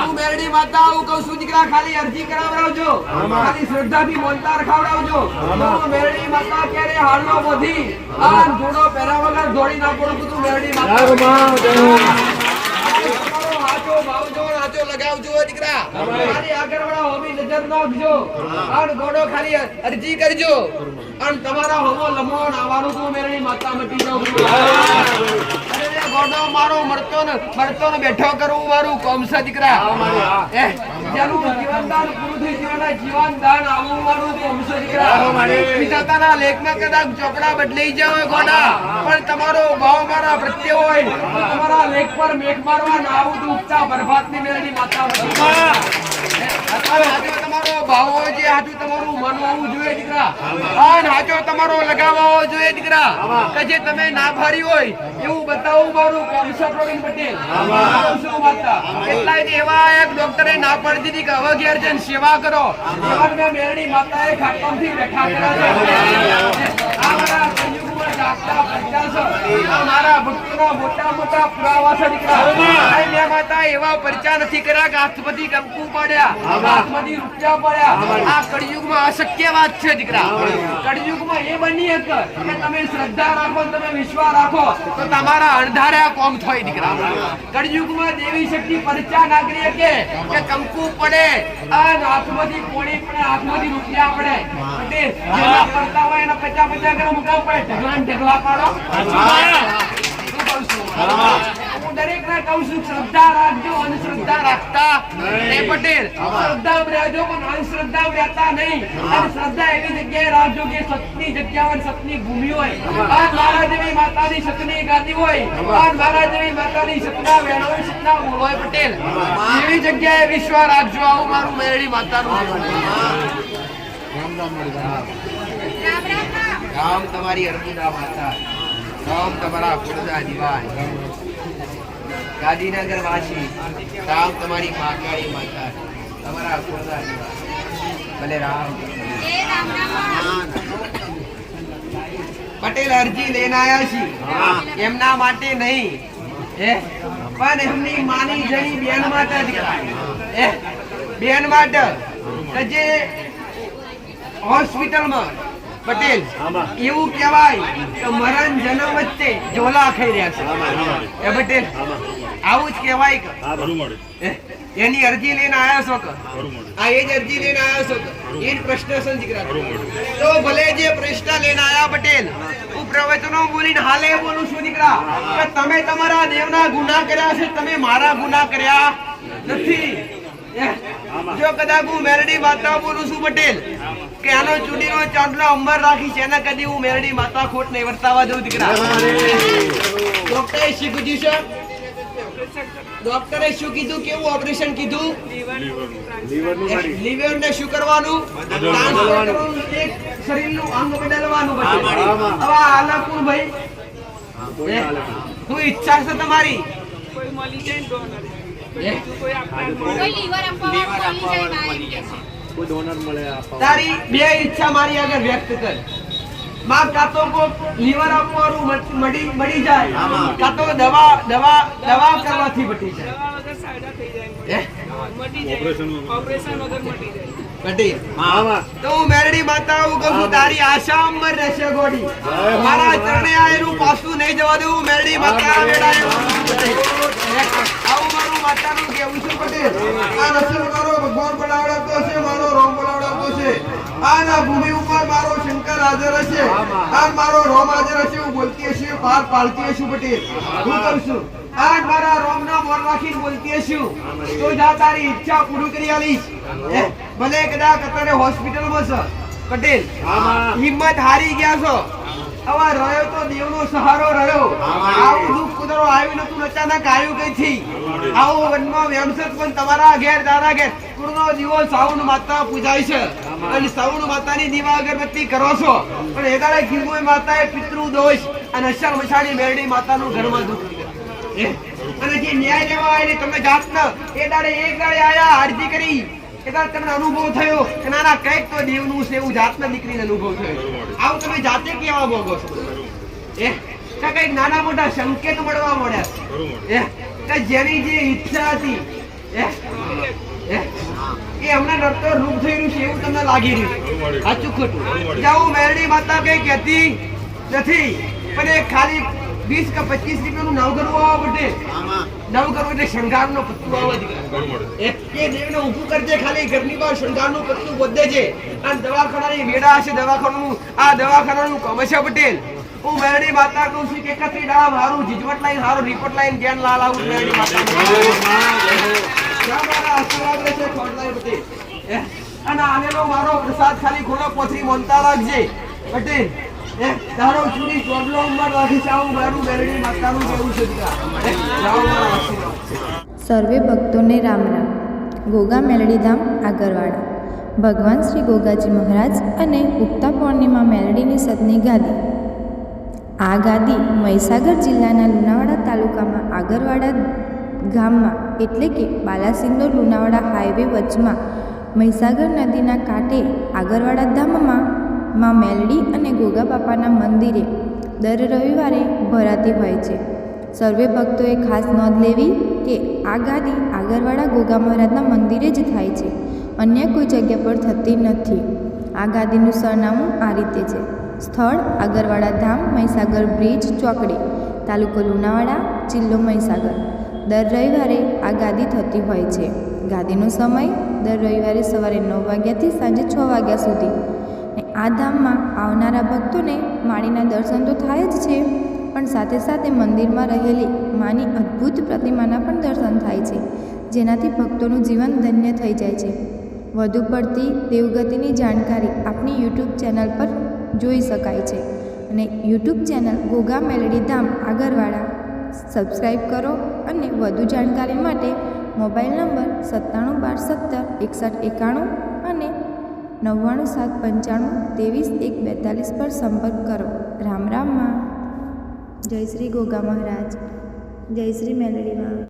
હું મેરડી માતા આવું કહું છું દીકરા, ખાલી અરજી કરાવડાવજો, ખાલી શ્રદ્ધાથી મોનતા રખાવડાવજો. તો મેરડી માતા ક્યારે હાડનો બોધી આ જોડો પહેરા વગર દોડી ના પડું તું મેરડી માતા. હાચો ભાવજો, હાચો લગાવજો દીકરા, ખાલી આગળવાળા હોમી નજર નાખજો, અને ગોડો ખાલી અરજી કરજો, અને તમારા હોમો લમો નાવાનું તું મેરડી માતા મટી જાવ. અરે ગોડો મારો મરતો ને બેઠો કરું મારું કોમ છે દીકરા. જેનું જીવનદાન પૂરું થઈ જીવનના જીવનદાન આવું મારું કોમ છે દીકરા. વિધાતાના લેખમાં કદાચ ચોપડા બદલાઈ જાય ગોડા, પણ તમારો ભાવ મારા પ્રત્યે હોય, તમારા લેખ પર મેઘ મારવા ના આવું તું ઉપતા બરબાદની મેરડી માતા. તમારો ભાવ હોય છે, હાચું તમારું મન હોવું જોઈએ દીકરા, અને હાચો તમારો લગાવવા હોવો જોઈએ દીકરા, કે જે તમે ના ભરી હોય એવું બતાવું મારું કોમ છે પ્રવીણ પટેલ. શું માતા કેટલાય એવા એક ડોક્ટરે ના પડી દીધી કે હવે ઘેર જઈને સેવા કરો, એવા મેં મેરડી માતાએ ખાટમથી બેઠા કર્યા છે. આ મારા સંયુગમાં જાગતા પ્રજા છે, આ મારા ભક્તોના મોટા મોટા પુરાવા છે દીકરા. આ મેં માતા એવા પરચા નથી કર્યા કે હાથમાંથી કંકુ પડ્યા, હાથમાંથી રૂપિયા પડ્યા. આ કળિયુગમાં અશક્ય વાત છે દીકરા. કળિયુગમાં એ બની કે તમે શ્રદ્ધા રાખો, તમે વિશ્વાસ રાખો તો તમારા અણધાર્યા કોમ થાય દીકરા. કળિયુગમાં દેવી શક્તિ પરચા ના કરી કે કંકુ પડે, અને હાથમાંથી પોણી પડે, હાથમાંથી રૂપિયા પડે. એટલે જેના કરતા હોય એના 50 ગ્રામ મુકાવ પડે, ઢગલા પાડો. હું દરેકને કહું છું, શ્રદ્ધા રાખજો, અંધશ્રદ્ધા રાખતા નહીં પટેલ. શ્રદ્ધા રહેજો પણ અંધશ્રદ્ધા રહેતા નહીં. અને શ્રદ્ધા એવી જગ્યાએ રાખજો કે સતની જગ્યા હોય, સતની ભૂમિ હોય, આ મારા જેવી માતાની સતની ગાદી હોય, આ મારા જેવી માતાની સતના વેણ હોય, સતના મૂળ હોય પટેલ. એવી જગ્યાએ વિશ્વાસ રાખજો. આવું મારું મેરડી માતાનું રામ તમારી અર્બુદા માતા, રામ તમારા કુળદા દિવાન, ગાંધીનગર વાસી, રામ તમારી મહાકાળી માતા, તમારા કુળદા દિવાન. ભલે રામ. પટેલ અરજી લઈને આયા છીએ, એમના માટે નહીં પણ એમની માની જણી બેન માટે બેન માટે કે જે હોસ્પિટલમાં પટેલ એવું કહેવાય કે મરણ જન્મ વચ્ચે ઝોલા ખાઈ રહ્યા છે. એ પટેલ આવું જ કહેવાય કે એની અરજી લઈને આવ્યા છો કે આ એ જ અરજી લઈને આવ્યા છો કે એ જ પ્રશ્ન છે દીકરા. તો ભલે જે પ્રશ્ન લઈને આવ્યા પટેલ, હું પ્રવચનો બોલીને હાલે બોલું છું દીકરા કે તમે તમારા દેવના ગુનાહ કર્યા છે, તમે મારા ગુનાહ કર્યા નથી. જો કદાચ હું મેરડી માતા બોલું છું પટેલ કે આનો ચૂડીનો ચાંદલો અંબર રાખી છે, એના કદી હું મેરડી માતા ખોટ નહીં વર્તાવા દઉં દીકરા. ડોક્ટરે શું કીધું છે? ડોક્ટરે શું કીધું? કેવું ઓપરેશન કીધું? લીવર ને શું કરવાનું? એક શરીરનું અંગ બદલવાનું. હવે આલાપુર ભાઈ શું ઈચ્છા છે તમારી? તારી બે ઈચ્છા મારી આગળ વ્યક્ત કર. માં કાતો કો લીવર આપવાનું મળી જાય, કાતો દવા કરવાથી મટી જાય. તો હું મેરડી માતા કહું છું, તારી આશા અમર રહેશે ગોડી. મારા ચરણે આયેલું પાછું નહીં જવા દેવું. મેરડી માતા આવું મારું માતાનું કેવું છે પટેલ. આ નસલ મારો ભગવાન બોલાવડાવતો છે, મારો રોમ બોલાવડાવતો છે. આના ભૂમિ ઉપર મારો શંકર હાજર હશે, આ મારો રોમ હાજર હશે. હું બોલતી હશે, પાર પાડતી હશું પટેલ. હું કહું છું આજ મારા રોમ ના મોર રાખીને બોલતી હશું તો જા તારી ઈચ્છા પૂરી કરી આલીશ. ભલે કદાચ અત્યારે હોસ્પિટલમાં છે પટેલ, હિંમત હારી ગયા છો. હવે રહ્યો તો દેવનો સહારો રહ્યો. આવું દુઃખ કુદરો આવ્યું નતું, અચાનક આવ્યું કઈથી. આવો વનમાં વ્યવસત પણ તમારા ઘેર દાદા ઘેર કુળનો દીવો સાઉન્ડ માતા પૂજાય છે, અને સાઉન્ડ માતાની દીવા અગરબત્તી કરો છો. પણ એ દાડે ગીરમોય માતાએ પિતૃ દોષ અને અસર મછાડી મેરડી માતાનું ઘરમાં દુઃખ. અને જે ન્યાય લેવા આવીને તમે જાત ન એ દાડે એક દાડે આયા અરજી કરી એટલે તમને અનુભવ થયો કે ના ના કંઈક તો દેવનું છે એવું જાતના દીકરીને અનુભવ થયો. આવું તમે જાતે કેવા માંગો છો? કે કંઈક નાના મોટા સંકેત મળવા મળ્યા કે જેની જે ઈચ્છા હતી એ હમણાં નડતર રૂપ થઈ રહ્યું છે એવું તમને લાગી રહ્યું. સાચું ખોટું? જાઉં મેરડી માતા કઈ કહેતી નથી, પણ એ ખાલી 20 કે 25 રૂપિયાનું નવ કરવું આવવા માટે નવ કરવું એટલે શણગારનો પત્તું આવવા એ દેવને ઊભું કરજે, ખાલી ઘરની બહાર શણગારનું પત્તું વધે છે. અને દવાખાનાની વેડા હશે, દવાખાનાનું આ દવાખાનાનું કમશા પટેલ. હું મેરડી માતા કહું છું કે કત્રી ડાળા મારું જીજવટ લાઈન હારું રિપોર્ટ લાઈન જ્ઞાન લાલ આવું મેરડી માતા મારા આશીર્વાદ રહેશે ખોડલાઈ પટેલ. અને આનેલો મારો પ્રસાદ ખાલી ખોલો પોથરી મોનતા રાખજે પટેલ. તારો ચૂડી ચોડલો ઉંમર રાખી આવું મારું મેરડી માતાનું કેવું છે
સર્વે ભક્તોને રામ રામ. ગોગા મેલડીધામ આગરવાડા ભગવાન શ્રી ગોગાજી મહારાજ અને ઉગતા પૂર્ણિમા મેલડીની સતની ગાદી. આ ગાદી મહીસાગર જિલ્લાના લુણાવાડા તાલુકામાં આગરવાડા ગામમાં એટલે કે બાલાસિનોર લુણાવાડા હાઈવે વચમાં મહીસાગર નદીના કાંઠે આગરવાડા ધામમાં માં મેલડી અને ગોગા બાપાના મંદિરે દર રવિવારે ભરાતી હોય છે. સર્વે ભક્તોએ ખાસ નોંધ લેવી કે આ ગાદી આગરવાડા ગોગા મહારાજના મંદિરે જ થાય છે, અન્ય કોઈ જગ્યા પર થતી નથી. આ ગાદીનું સરનામું આ રીતે છે: સ્થળ આગરવાડા ધામ, મહીસાગર બ્રિજ ચોકડી, તાલુકો લુણાવાડા, જિલ્લો મહીસાગર. દર રવિવારે આ ગાદી થતી હોય છે. ગાદીનો સમય દર રવિવારે સવારે 9 વાગ્યાથી સાંજે 6 વાગ્યા સુધી. આ ધામમાં આવનારા ભક્તોને માળીના દર્શન તો થાય જ છે, પણ સાથે સાથે મંદિરમાં રહેલી માની અદ્ભુત પ્રતિમાના પણ દર્શન થાય છે, જેનાથી ભક્તોનું જીવન ધન્ય થઈ જાય છે. વધુ પડતી દેવગતિની જાણકારી આપણી યુટ્યુબ ચેનલ પર જોઈ શકાય છે. અને યુટ્યુબ ચેનલ ગોગા મેલડી ધામ આગરવાડા સબસ્ક્રાઈબ કરો. અને વધુ જાણકારી માટે મોબાઈલ નંબર 9712176191 અને 9975523142 પર સંપર્ક કરો. રામ રામમાં. જય શ્રી ગોગા મહારાજ, જય શ્રી મેલડીમાં.